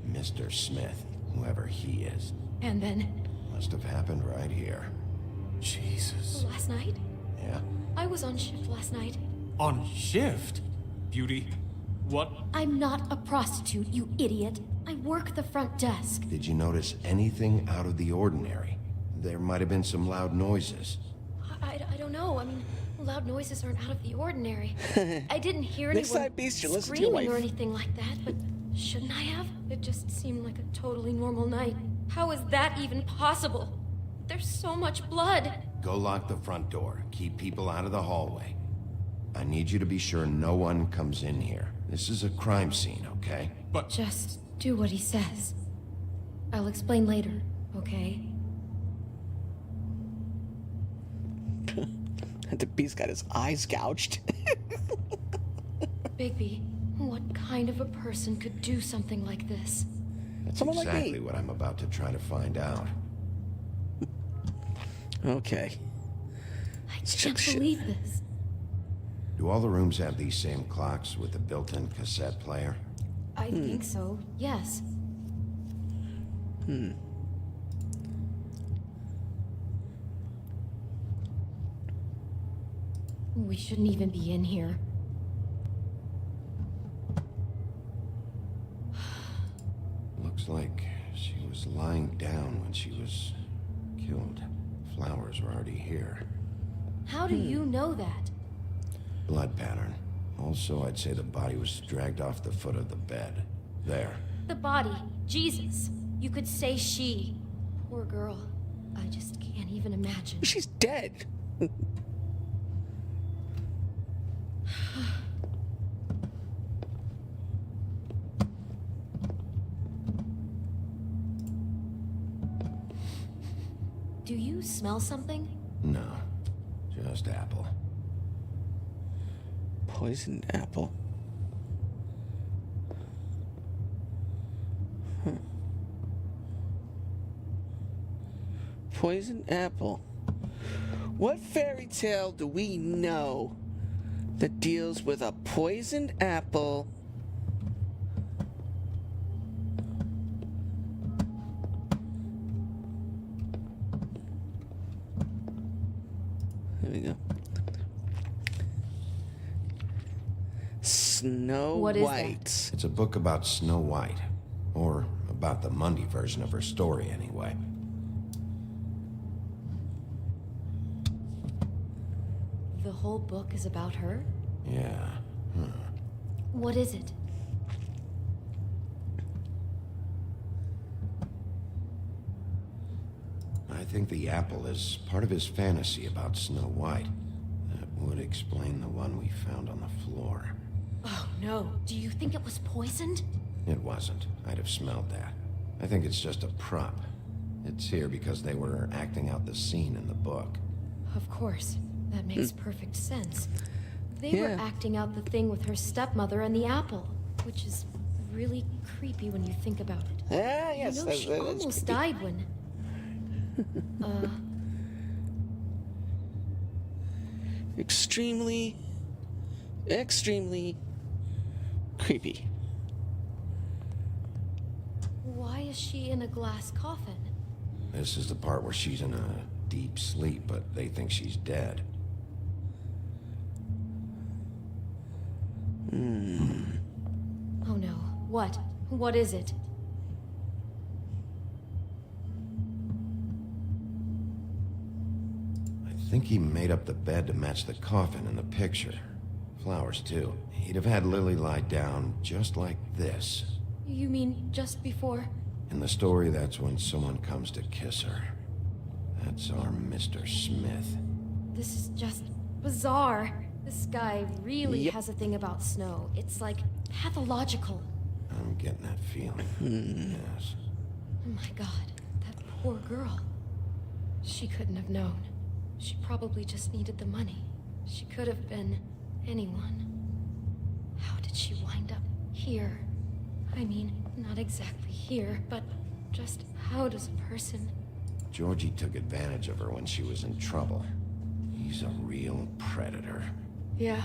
Speaker 9: Mr. Smith, whoever he is.
Speaker 4: And then,
Speaker 9: Must have happened right here.
Speaker 5: Jesus.
Speaker 4: last night?
Speaker 9: Yeah?
Speaker 4: I was on shift last night.
Speaker 5: On shift? Beauty. What?
Speaker 4: I'm not a prostitute, you idiot. I work the front desk.
Speaker 9: Did you notice anything out of the ordinary? There might have been some loud noises.
Speaker 4: I don't know. I mean, loud noises aren't out of the ordinary. I didn't hear
Speaker 1: Next
Speaker 4: anyone
Speaker 1: time, Beast, you listen to your
Speaker 4: screaming or
Speaker 1: wife.
Speaker 4: anything like that, but shouldn't I have? It just seemed like a totally normal night. How is that even possible? There's so much blood.
Speaker 9: Go lock the front door. Keep people out of the hallway. I need you to be sure no one comes in here. This is a crime scene, okay?
Speaker 5: But...
Speaker 4: Just do what he says. I'll explain later, okay?
Speaker 1: The Beast got his eyes gouged.
Speaker 4: Bigby, what kind of a person could do something like this?
Speaker 9: That's
Speaker 1: Someone like
Speaker 9: exactly
Speaker 1: me.
Speaker 9: what I'm about to try to find out.
Speaker 1: Okay.
Speaker 4: I
Speaker 1: Let's
Speaker 4: can't
Speaker 1: check shit.
Speaker 4: believe this.
Speaker 9: Do all the rooms have these same clocks with the built-in cassette player?
Speaker 4: I think so, yes. We shouldn't even be in here.
Speaker 9: Looks like she was lying down when she was killed. Flowers were already here.
Speaker 4: How do you know that?
Speaker 9: Blood pattern. Also, I'd say the body was dragged off the foot of the bed. There.
Speaker 11: The body. Jesus.
Speaker 4: You could say she. Poor girl. I just can't even imagine.
Speaker 1: She's dead.
Speaker 4: Do you smell something?
Speaker 9: No, just apple.
Speaker 1: Poisoned apple. Huh. Poisoned apple. What fairy tale do we know that deals with a poisoned apple? There we go. Snow
Speaker 4: What is
Speaker 1: White.
Speaker 4: that?
Speaker 9: It's a book about Snow White. Or about the Mundy version of her story, anyway.
Speaker 4: The whole book is about her?
Speaker 9: Yeah. Huh.
Speaker 4: What is it?
Speaker 9: I think the apple is part of his fantasy about Snow White. That would explain the one we found on the floor.
Speaker 4: Oh no. Do you think it was poisoned?
Speaker 9: It wasn't. I'd have smelled that. I think it's just a prop. It's here because they were acting out the scene in the book.
Speaker 4: Of course. That makes perfect sense. They were
Speaker 1: Yeah.
Speaker 4: acting out the thing with her stepmother and the apple, which is really creepy when you think about it.
Speaker 1: Ah, yes,
Speaker 4: You know, she
Speaker 1: that's
Speaker 4: almost
Speaker 1: creepy.
Speaker 4: died when...
Speaker 1: Extremely creepy.
Speaker 4: Why is she in a glass coffin?
Speaker 9: This is the part where she's in a deep sleep, but they think she's dead.
Speaker 4: Oh no. What? What is it?
Speaker 9: I think he made up the bed to match the coffin in the picture. Flowers, too. He'd have had Lily lie down just like this.
Speaker 4: You mean just before?
Speaker 9: In the story, that's when someone comes to kiss her. That's our Mr. Smith.
Speaker 4: This is just bizarre. This guy really
Speaker 1: Yep.
Speaker 4: has a thing about snow. It's like pathological.
Speaker 9: I'm getting that feeling. Yes.
Speaker 4: Oh my god, that poor girl. She couldn't have known. She probably just needed the money. She could have been anyone. How did she wind up here? I mean, not exactly here, but just how does a person...
Speaker 9: Georgie took advantage of her when she was in trouble. He's a real predator.
Speaker 4: Yeah.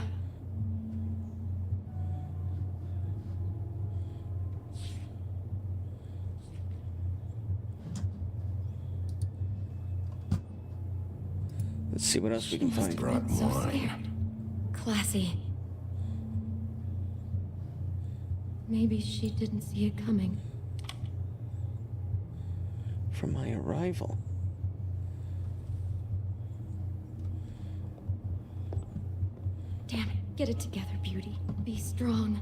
Speaker 1: Let's see what else we can find.
Speaker 9: Brought
Speaker 4: So
Speaker 9: wine.
Speaker 4: scared. Classy. Maybe she didn't see it coming.
Speaker 1: From my arrival.
Speaker 4: Damn it. Get it together, Beauty. Be strong.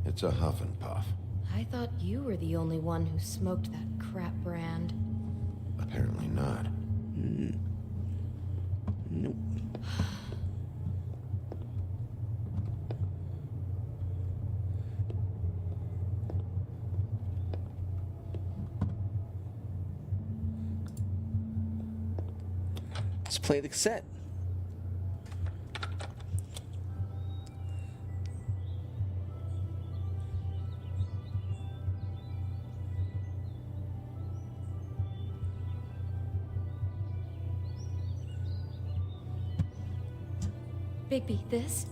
Speaker 9: It's a huff and puff.
Speaker 4: I thought you were the only one who smoked that crap brand.
Speaker 9: Apparently not.
Speaker 1: Nope. Let's play the cassette.
Speaker 4: Bigby, this?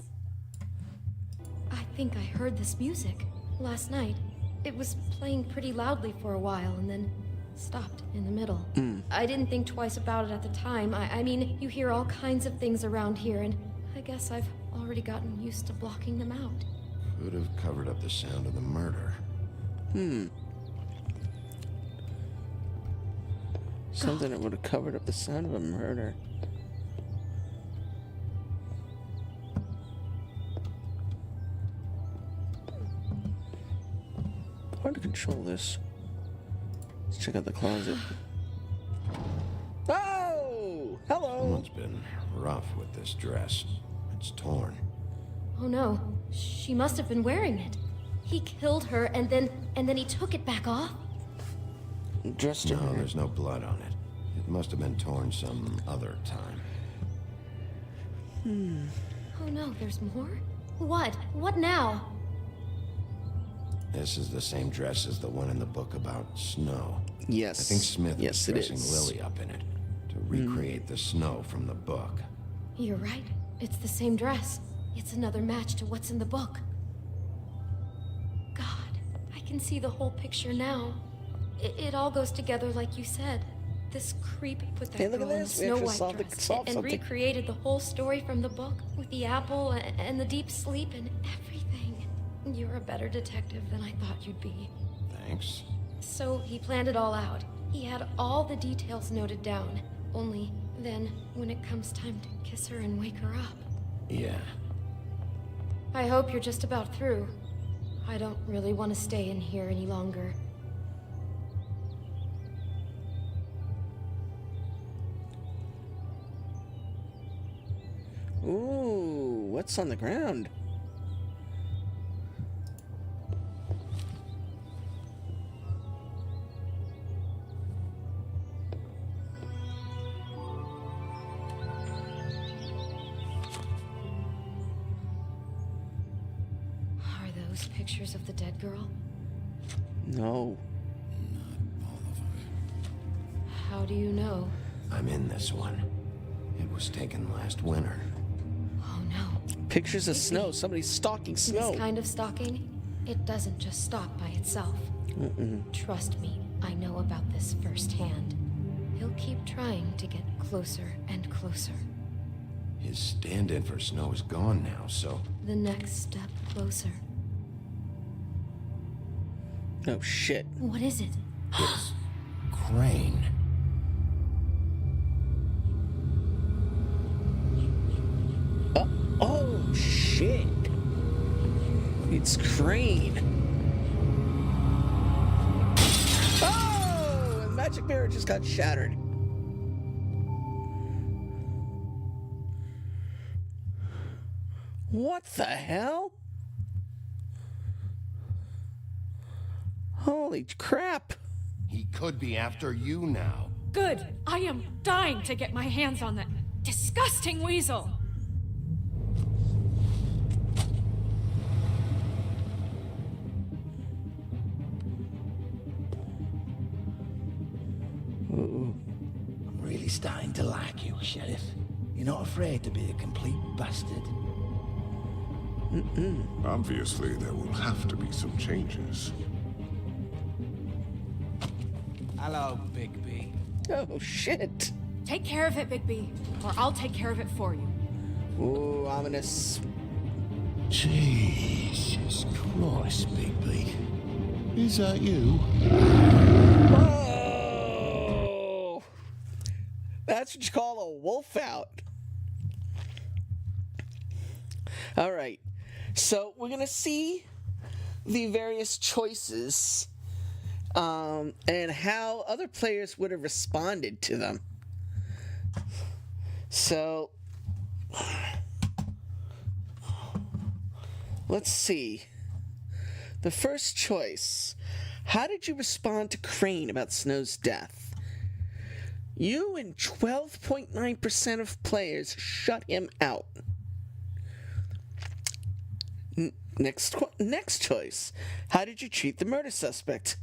Speaker 4: I think I heard this music last night. It was playing pretty loudly for a while and then stopped in the middle. I didn't think twice about it at the time. I mean, you hear all kinds of things around here, and I guess I've already gotten used to blocking them out.
Speaker 9: Could have covered up the sound of the murder.
Speaker 1: Something that would have covered up the sound of a murder. hard to control this. Let's check out the closet. Oh! Hello!
Speaker 9: Someone's been rough with this dress. It's torn.
Speaker 4: Oh no, she must have been wearing it. He killed her and then he took it back off?
Speaker 1: Dressed her.
Speaker 9: No, there's no blood on it. It must have been torn some other time.
Speaker 4: Oh no, there's more? What? What now?
Speaker 9: This is the same dress as the one in the book about snow.
Speaker 1: Yes.
Speaker 9: I think Smith was
Speaker 1: it
Speaker 9: dressing
Speaker 1: is.
Speaker 9: Lily up in it to recreate the snow from the book.
Speaker 4: You're right. It's the same dress. It's another match to what's in the book. God, I can see the whole picture now. It all goes together like you said. This creep put that
Speaker 1: Hey, look
Speaker 4: girl
Speaker 1: at
Speaker 4: in a
Speaker 1: this. We
Speaker 4: Snow
Speaker 1: actually
Speaker 4: White
Speaker 1: solved
Speaker 4: dress
Speaker 1: solved
Speaker 4: and
Speaker 1: something.
Speaker 4: recreated the whole story from the book with the apple and the deep sleep and everything. You're a better detective than I thought you'd be.
Speaker 9: Thanks.
Speaker 4: So he planned it all out. He had all the details noted down. Only then, when it comes time to kiss her and wake her up.
Speaker 9: Yeah.
Speaker 4: I hope you're just about through. I don't really want to stay in here any longer.
Speaker 1: Ooh, what's on the ground?
Speaker 4: Are those pictures of the dead girl?
Speaker 1: No.
Speaker 4: How do you know?
Speaker 9: I'm in this one. It was taken last winter.
Speaker 4: Oh no.
Speaker 1: Pictures of snow. Somebody's stalking snow.
Speaker 4: This kind of stalking, it doesn't just stop by itself. Trust me, I know about this firsthand. He'll keep trying to get closer and closer.
Speaker 9: His stand-in for snow is gone now, so...
Speaker 4: The next step closer.
Speaker 1: Oh, shit.
Speaker 4: What is it?
Speaker 9: It's Crane.
Speaker 1: Oh, shit. It's Crane. Oh! And the magic mirror just got shattered. What the hell? Holy crap.
Speaker 2: He could be after you now.
Speaker 10: Good. I am dying to get my hands on that disgusting weasel.
Speaker 13: I'm really starting to like you, Sheriff. You're not afraid to be a complete bastard.
Speaker 2: Obviously, there will have to be some changes.
Speaker 5: Hello, Bigby.
Speaker 1: Oh, shit.
Speaker 10: Take care of it, Bigby, or I'll take care of it for you.
Speaker 1: Ooh, ominous.
Speaker 7: Jesus Christ, Bigby. Is that you?
Speaker 1: Oh! That's what you call a wolf out. All right. So we're going to see the various choices and how other players would have responded to them. So let's see. The first choice. How did you respond to Crane about Snow's death? You and 12.9% of players shut him out. Next choice. How did you treat the murder suspect?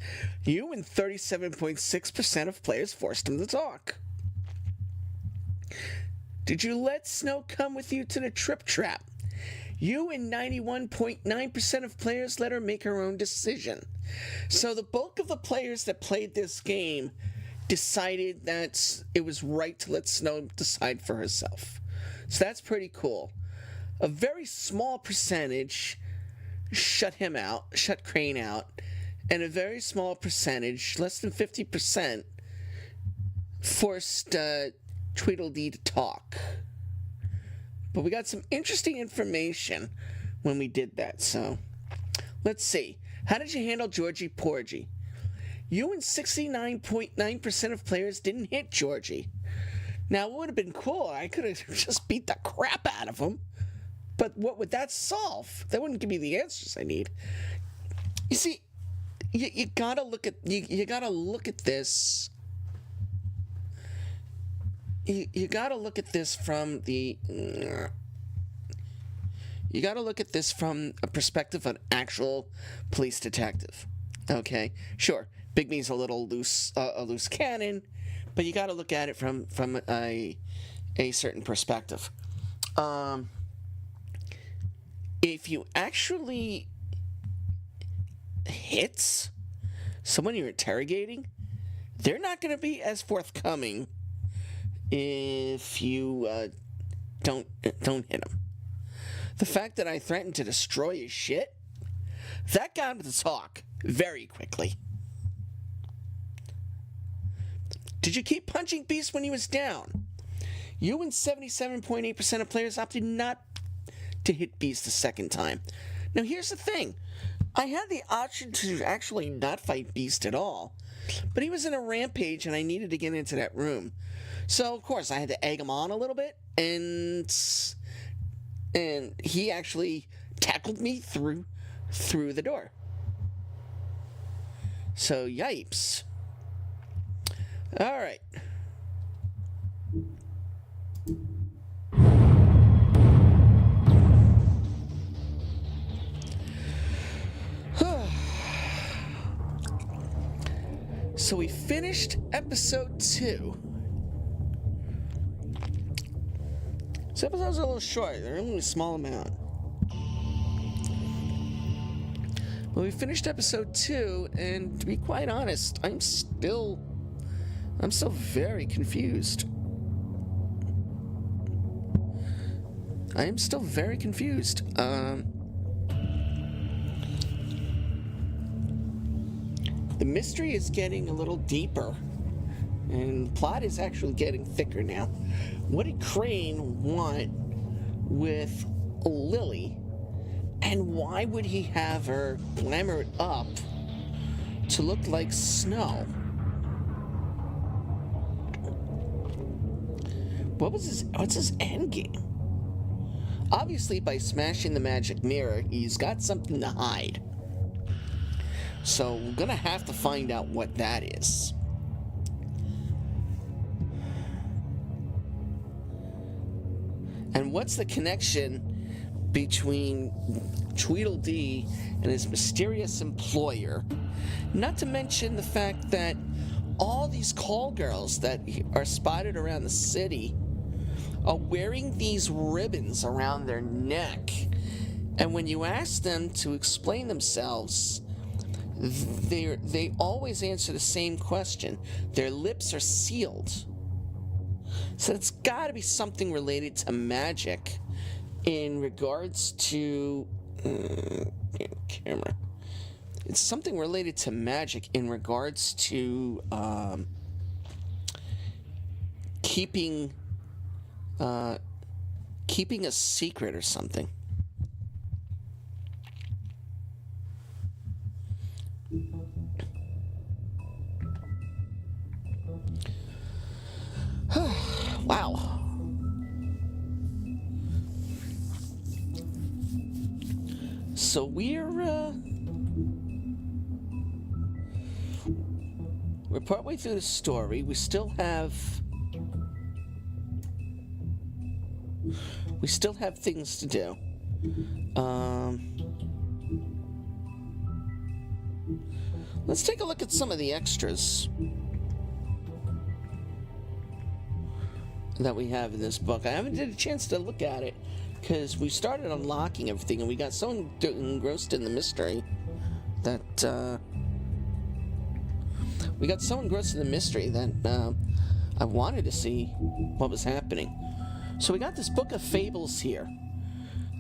Speaker 1: You and 37.6% of players forced him to talk. Did you let Snow come with you to the trip trap? You and 91.9% of players let her make her own decision. So the bulk of the players that played this game decided that it was right to let Snow decide for herself. So that's pretty cool. A very small percentage shut Crane out, and a very small percentage, less than 50%, forced Tweedledee to talk. But we got some interesting information when we did that, so let's see. How did you handle Georgie Porgy? You and 69.9% of players didn't hit Georgie. Now, it would have been cool. I could have just beat the crap out of him. But what would that solve? That wouldn't give me the answers I need. You see, you gotta look at you gotta look at this. You gotta look at this from the. You gotta look at this from a perspective of an actual police detective. Okay, sure, Bigby's a little loose, a loose cannon, but you gotta look at it from a certain perspective. If you actually hit someone you're interrogating, they're not going to be as forthcoming if you don't hit them. The fact that I threatened to destroy his shit, that got him to talk very quickly. Did you keep punching Beast when he was down? You and 77.8% of players opted not to hit Beast the second time. Now here's the thing. I had the option to actually not fight Beast at all, but he was in a rampage and I needed to get into that room. So of course I had to egg him on a little bit, and he actually tackled me through the door. So yipes. All right. So we finished episode 2. This episode's a little short. They're only a small amount. Well, we finished episode 2, and to be quite honest, I'm still very confused. I am still very confused. The mystery is getting a little deeper, and the plot is actually getting thicker now. What did Crane want with Lily, and why would he have her glamour it up to look like snow? What's his end game? Obviously, by smashing the magic mirror, he's got something to hide. So we're gonna have to find out what that is. And what's the connection between Tweedledee and his mysterious employer? Not to mention the fact that all these call girls that are spotted around the city are wearing these ribbons around their neck. And when you ask them to explain themselves, they always answer the same question. Their lips are sealed. So it's got to be something related to magic in regards to... camera. It's something related to magic in regards to keeping a secret or something. Wow. So we're partway through the story. We still have things to do. Let's take a look at some of the extras that we have in this book. I haven't had a chance to look at it because we started unlocking everything and we got so engrossed in the mystery that I wanted to see what was happening. So we got this book of fables here,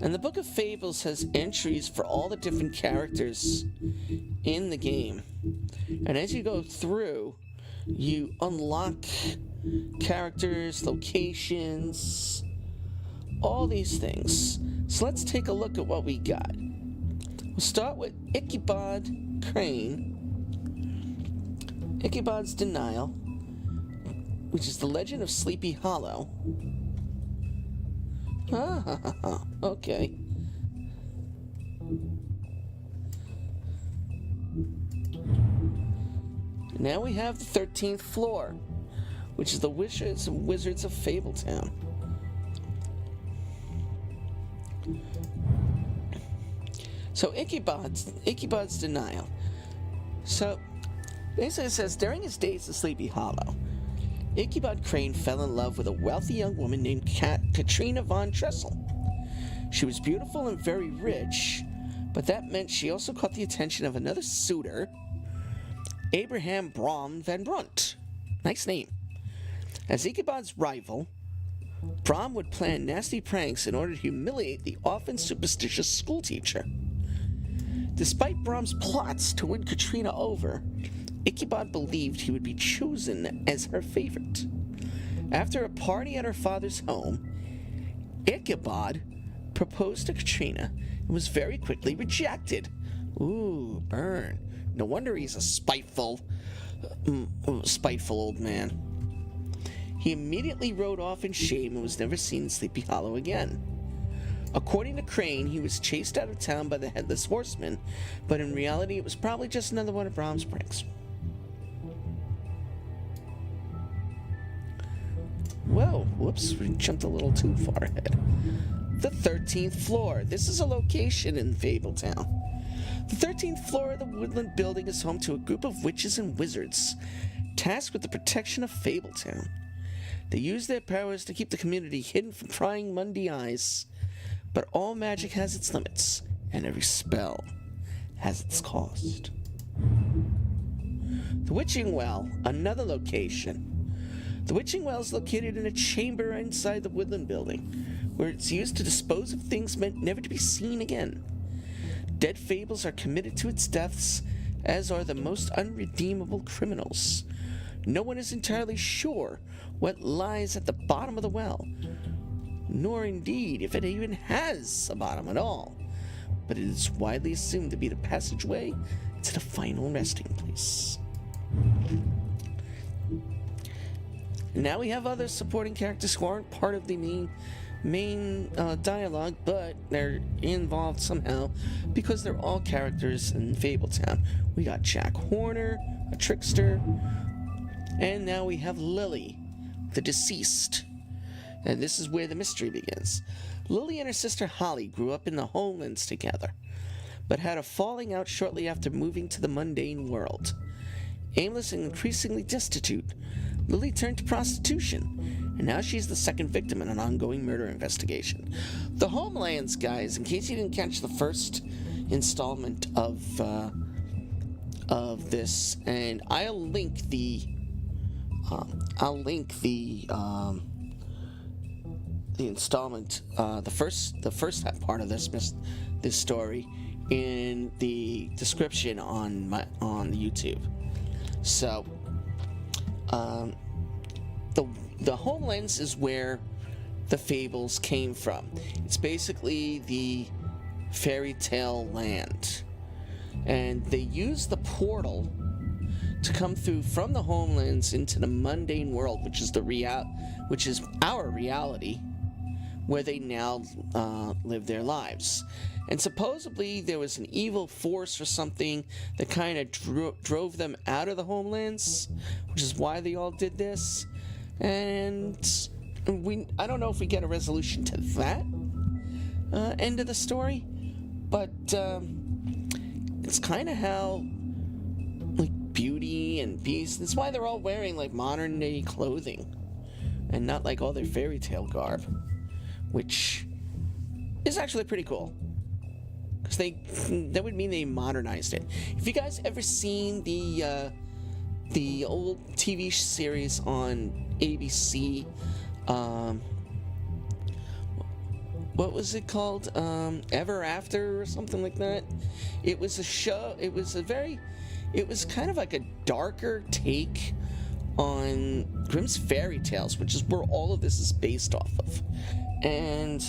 Speaker 1: and the book of fables has entries for all the different characters in the game, and as you go through, you unlock characters, locations, all these things. So let's take a look at what we got. We'll start with Ichabod Crane. Ichabod's Denial, which is the legend of Sleepy Hollow. Okay. Now we have the 13th floor, which is the Wizards of Fabletown. So Ichabod's Denial. So basically it says, during his days in Sleepy Hollow, Ichabod Crane fell in love with a wealthy young woman named Katrina von Tressel. She was beautiful and very rich, but that meant she also caught the attention of another suitor, Abraham Brom van Brunt. Nice name. As Ichabod's rival, Brom would plan nasty pranks in order to humiliate the often superstitious schoolteacher. Despite Brom's plots to win Katrina over, Ichabod believed he would be chosen as her favorite. After a party at her father's home, Ichabod proposed to Katrina and was very quickly rejected. Ooh, burn. No wonder he's a spiteful old man. He immediately rode off in shame and was never seen in Sleepy Hollow again. According to Crane, he was chased out of town by the Headless Horseman, but in reality it was probably just another one of Brom's pranks. Whoa, whoops, we jumped a little too far ahead. The 13th floor. This is a location in Fabletown. The 13th floor of the Woodland Building is home to a group of witches and wizards tasked with the protection of Fabletown. They use their powers to keep the community hidden from prying Monday eyes. But all magic has its limits, and every spell has its cost. The Witching Well, another location. The Witching Well is located in a chamber inside the Woodland Building, where it's used to dispose of things meant never to be seen again. Dead fables are committed to its depths, as are the most unredeemable criminals. No one is entirely sure what lies at the bottom of the well, nor indeed if it even has a bottom at all, but it is widely assumed to be the passageway to the final resting place. Now we have other supporting characters who aren't part of the main dialogue, but they're involved somehow because they're all characters in Fabletown. We got Jack Horner, a trickster, and now we have Lily, the deceased. And this is where the mystery begins. Lily and her sister Holly grew up in the Homelands together, but had a falling out shortly after moving to the mundane world. Aimless and increasingly destitute, Lily turned to prostitution, and now she's the second victim in an ongoing murder investigation. The Homelands, guys, in case you didn't catch the first installment of this, and I'll link the installment, the first part of this story in the description on YouTube. So, the Homelands is where the fables came from. It's basically the fairy tale land, and they use the portal to come through from the Homelands into the mundane world, which is our reality, where they now live their lives. And supposedly there was an evil force or something that kind of drove them out of the Homelands, which is why they all did this. And I don't know if we get a resolution to that end of the story, but it's kind of how Beauty and Beast. That's why they're all wearing modern day clothing and not all their fairy tale garb, which is actually pretty cool, because that would mean they modernized it. If you guys ever seen the old TV series on ABC, what was it called? Ever After or something like that? It was a show. It was kind of like a darker take on Grimm's fairy tales, which is where all of this is based off of. And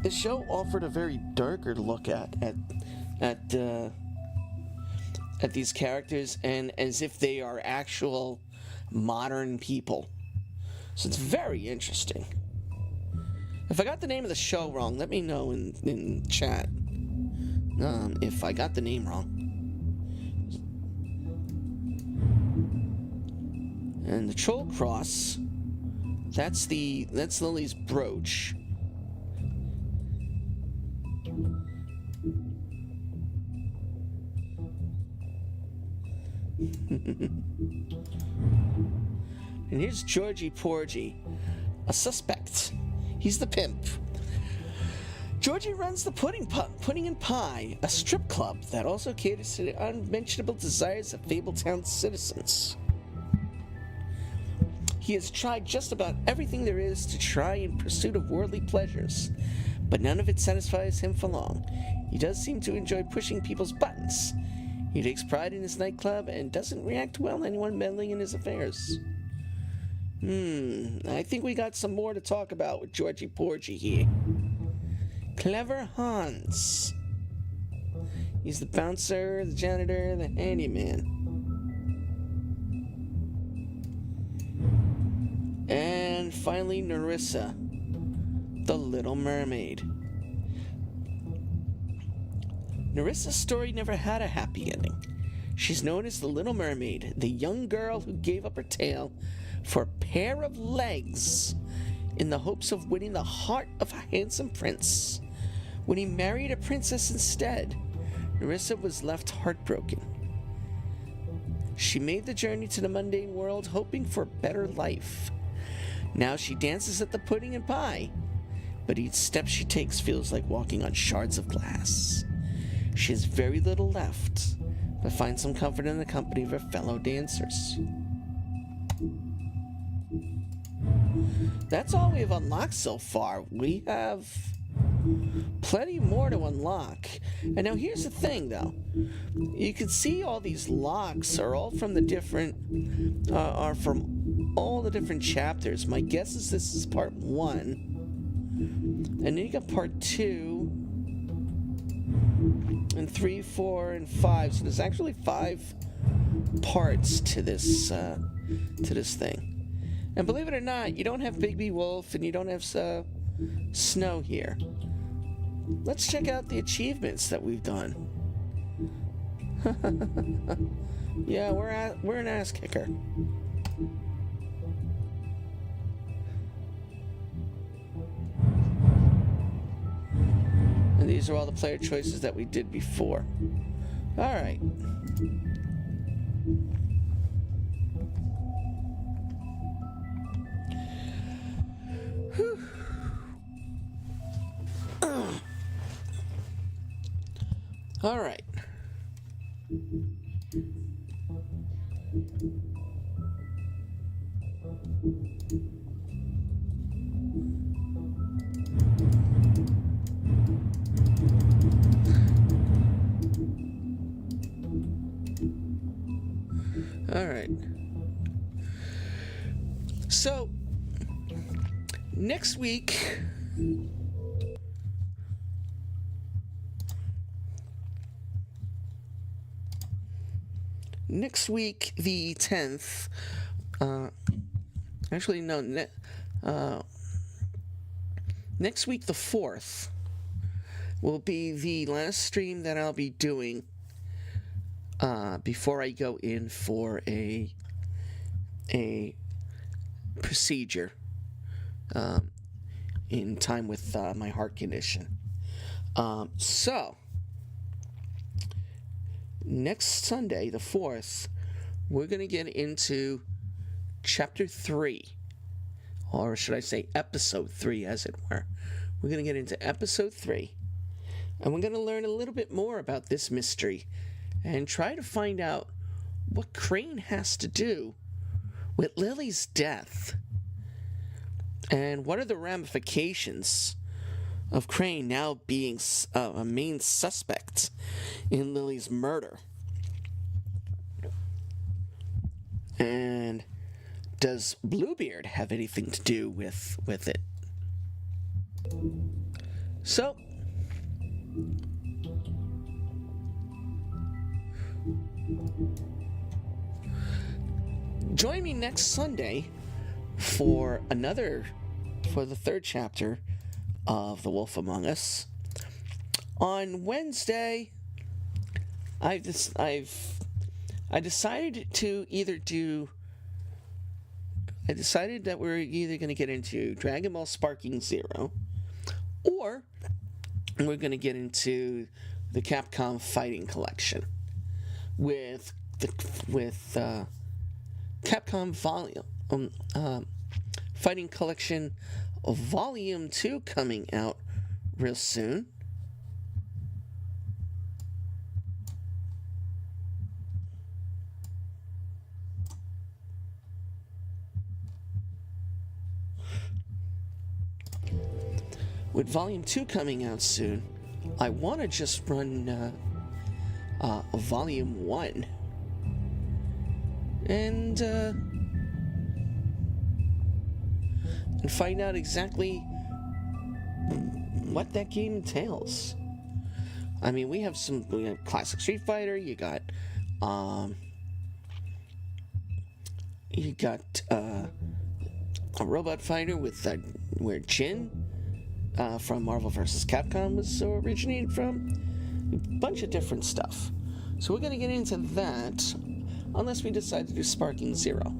Speaker 1: the show offered a very darker look at at these characters and as if they are actual modern people. So it's very interesting. If I got the name of the show wrong, let me know in chat. If I got the name wrong. And the Troll Cross, that's Lily's brooch. And here's Georgie Porgy, a suspect. He's the pimp. Georgie runs the Pudding and Pie, a strip club that also caters to the unmentionable desires of Fabletown citizens. He has tried just about everything there is to try in pursuit of worldly pleasures, but none of it satisfies him for long. He does seem to enjoy pushing people's buttons. He takes pride in his nightclub and doesn't react well to anyone meddling in his affairs. I think we got some more to talk about with Georgie Porgy here. Clever Hans. He's the bouncer, the janitor, the handyman. And finally, Nerissa, the Little Mermaid. Nerissa's story never had a happy ending. She's known as the Little Mermaid, the young girl who gave up her tail for a pair of legs in the hopes of winning the heart of a handsome prince. When he married a princess instead, Nerissa was left heartbroken. She made the journey to the mundane world hoping for a better life. Now she dances at the Pudding and Pie, but each step she takes feels like walking on shards of glass. She has very little left, but finds some comfort in the company of her fellow dancers. That's all we've unlocked so far. We have plenty more to unlock. And now here's the thing, though. You can see all these locks are all from the different, are from all the different chapters. My guess is this is part 1. And then you got part 2, and 3, 4, and 5. So there's actually 5 parts to this thing. And believe it or not, you don't have Bigby Wolf and you don't have Snow here. Let's check out the achievements that we've done. Yeah, we're an ass kicker. And these are all the player choices that we did before. All right. Whew. All right. All right. So, next week, the 10th, actually, no, next week, the 4th, will be the last stream that I'll be doing before I go in for a procedure in time with my heart condition. So, next Sunday, the 4th, we're going to get into Chapter 3, or should I say Episode 3, as it were. We're going to get into Episode 3, and we're going to learn a little bit more about this mystery and try to find out what Crane has to do with Lily's death. And what are the ramifications of Crane now being a main suspect in Lily's murder? And does Bluebeard have anything to do with it? So, Join me next Sunday for the third chapter of The Wolf Among Us. On Wednesday, I decided that we're either going to get into Dragon Ball Sparking Zero, or we're going to get into the Capcom Fighting Collection with Capcom Fighting Collection Volume 2 coming out real soon. With Volume 2 coming out soon, I want to just run Volume 1 and find out exactly what that game entails. I mean, we have classic Street Fighter. You got a robot fighter with where Jin from Marvel vs. Capcom was originated from. A bunch of different stuff. So we're going to get into that, unless we decide to do Sparking Zero.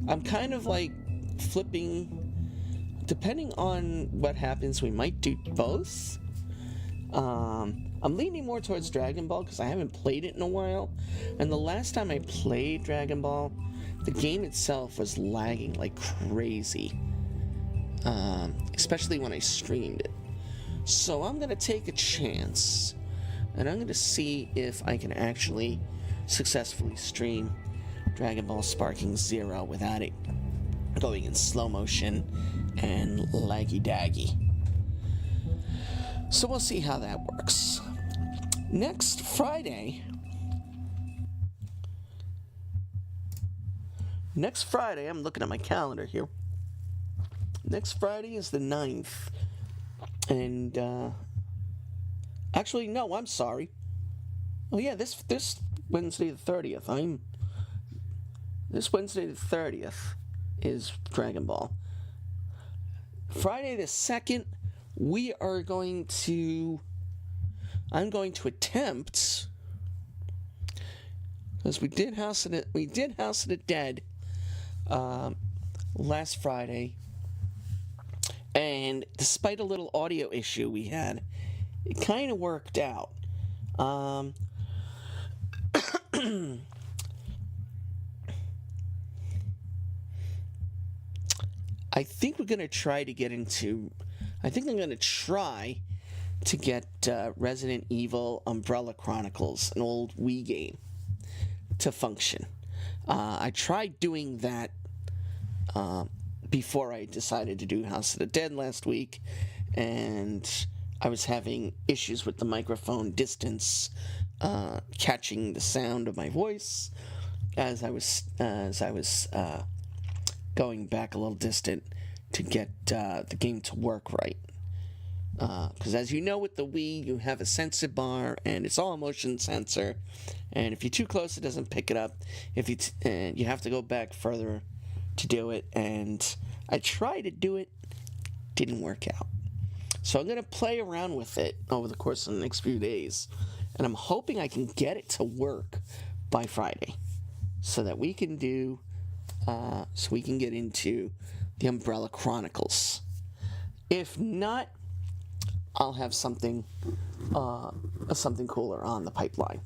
Speaker 1: I'm kind of like flipping, depending on what happens, we might do both. I'm leaning more towards Dragon Ball because I haven't played it in a while. And the last time I played Dragon Ball, the game itself was lagging like crazy. Especially when I streamed it. So I'm going to take a chance, and I'm going to see if I can actually successfully stream Dragon Ball Sparking Zero without it going in slow motion and laggy-daggy. So we'll see how that works. Next Friday, I'm looking at my calendar here. Next Friday is the 9th. And, actually, no, I'm sorry. Oh, yeah, this Wednesday the 30th. This Wednesday the 30th is Dragon Ball. Friday the 2nd, I'm going to attempt, because we did House of the Dead last Friday. And despite a little audio issue we had, it kind of worked out. I think I'm going to try to get Resident Evil Umbrella Chronicles, an old Wii game, to function. I tried doing that before I decided to do House of the Dead last week, and I was having issues with the microphone distance catching the sound of my voice as I was going back a little distant to get the game to work right. Because as you know, with the Wii, you have a sensor bar, and it's all a motion sensor, and if you're too close, it doesn't pick it up. And you have to go back further to do it, and I tried to do it, didn't work out. So I'm going to play around with it over the course of the next few days, and I'm hoping I can get it to work by Friday, so that we can get into the Umbrella Chronicles. If not, I'll have something cooler on the pipeline.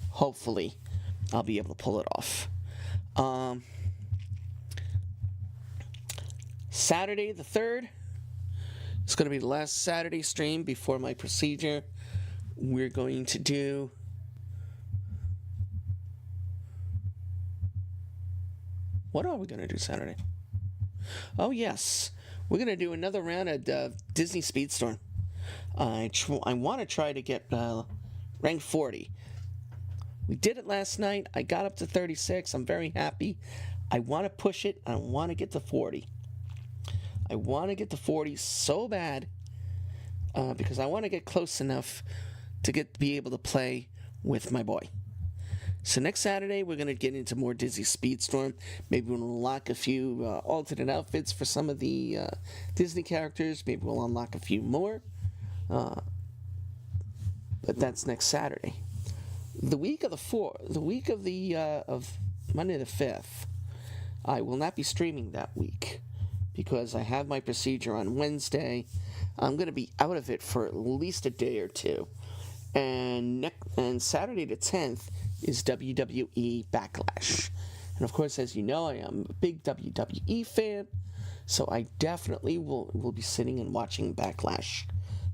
Speaker 1: Hopefully, I'll be able to pull it off. Saturday the 3rd, it's going to be the last Saturday stream before my procedure. We're going to do what are we going to do Saturday? Oh, yes. We're going to do another round at Disney Speedstorm. I want to try to get rank 40. We did it last night. I got up to 36. I'm very happy. I want to push it. I want to get to 40. I want to get to 40 so bad because I want to get close enough to be able to play with my boy. So next Saturday, we're going to get into more Disney Speedstorm. Maybe we'll unlock a few alternate outfits for some of the Disney characters. Maybe we'll unlock a few more. But that's next Saturday. The week of of Monday the 5th, I will not be streaming that week because I have my procedure on Wednesday. I'm going to be out of it for at least a day or two. And Saturday the 10th is WWE Backlash. And of course, as you know, I am a big WWE fan, so I definitely will be sitting and watching Backlash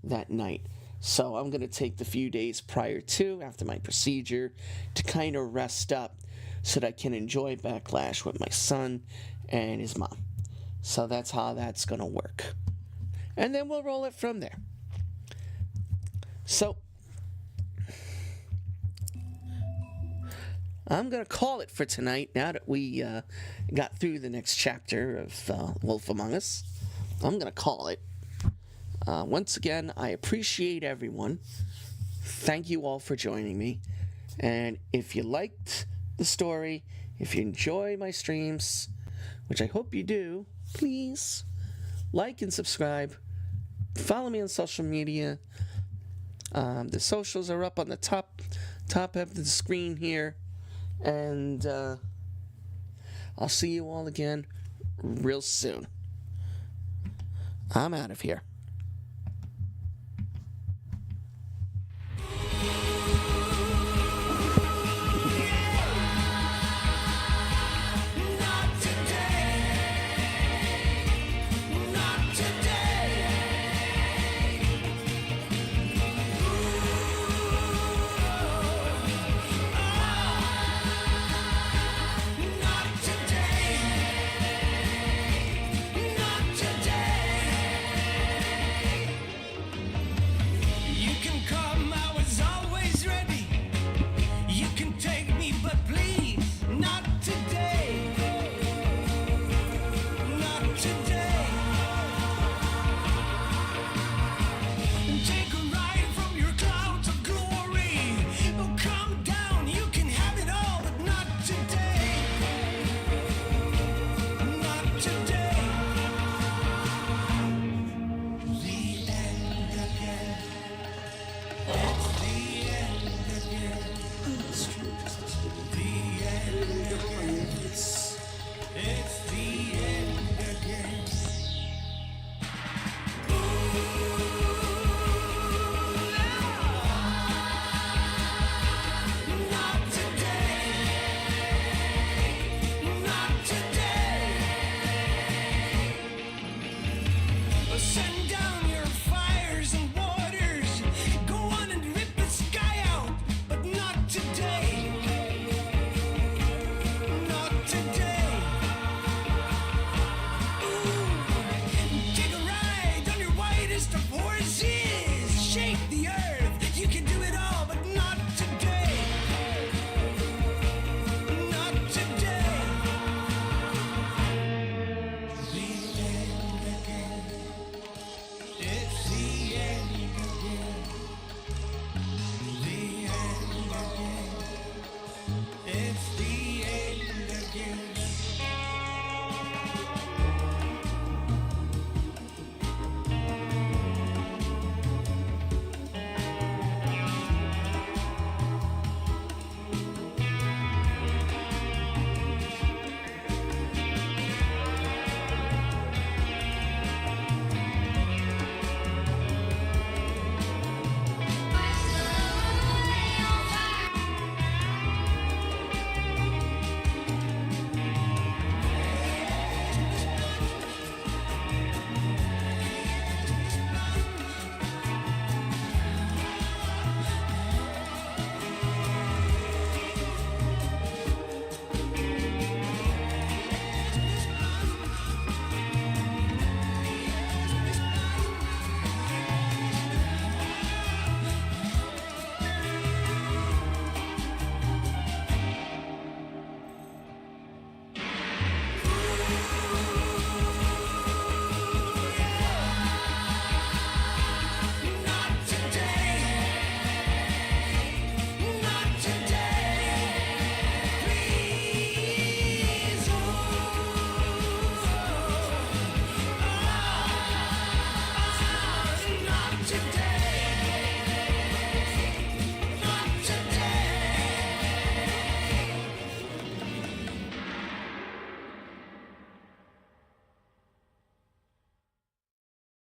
Speaker 1: that night. So I'm going to take the few days prior to, after my procedure, to kind of rest up so that I can enjoy Backlash with my son and his mom. So that's how that's going to work. And then we'll roll it from there. So I'm going to call it for tonight now that we got through the next chapter of Wolf Among Us. I'm going to call it. Once again, I appreciate everyone. Thank you all for joining me. And if you liked the story, if you enjoy my streams, which I hope you do, please like and subscribe. Follow me on social media. The socials are up on the top of the screen here. And I'll see you all again real soon. I'm out of here.
Speaker 17: Today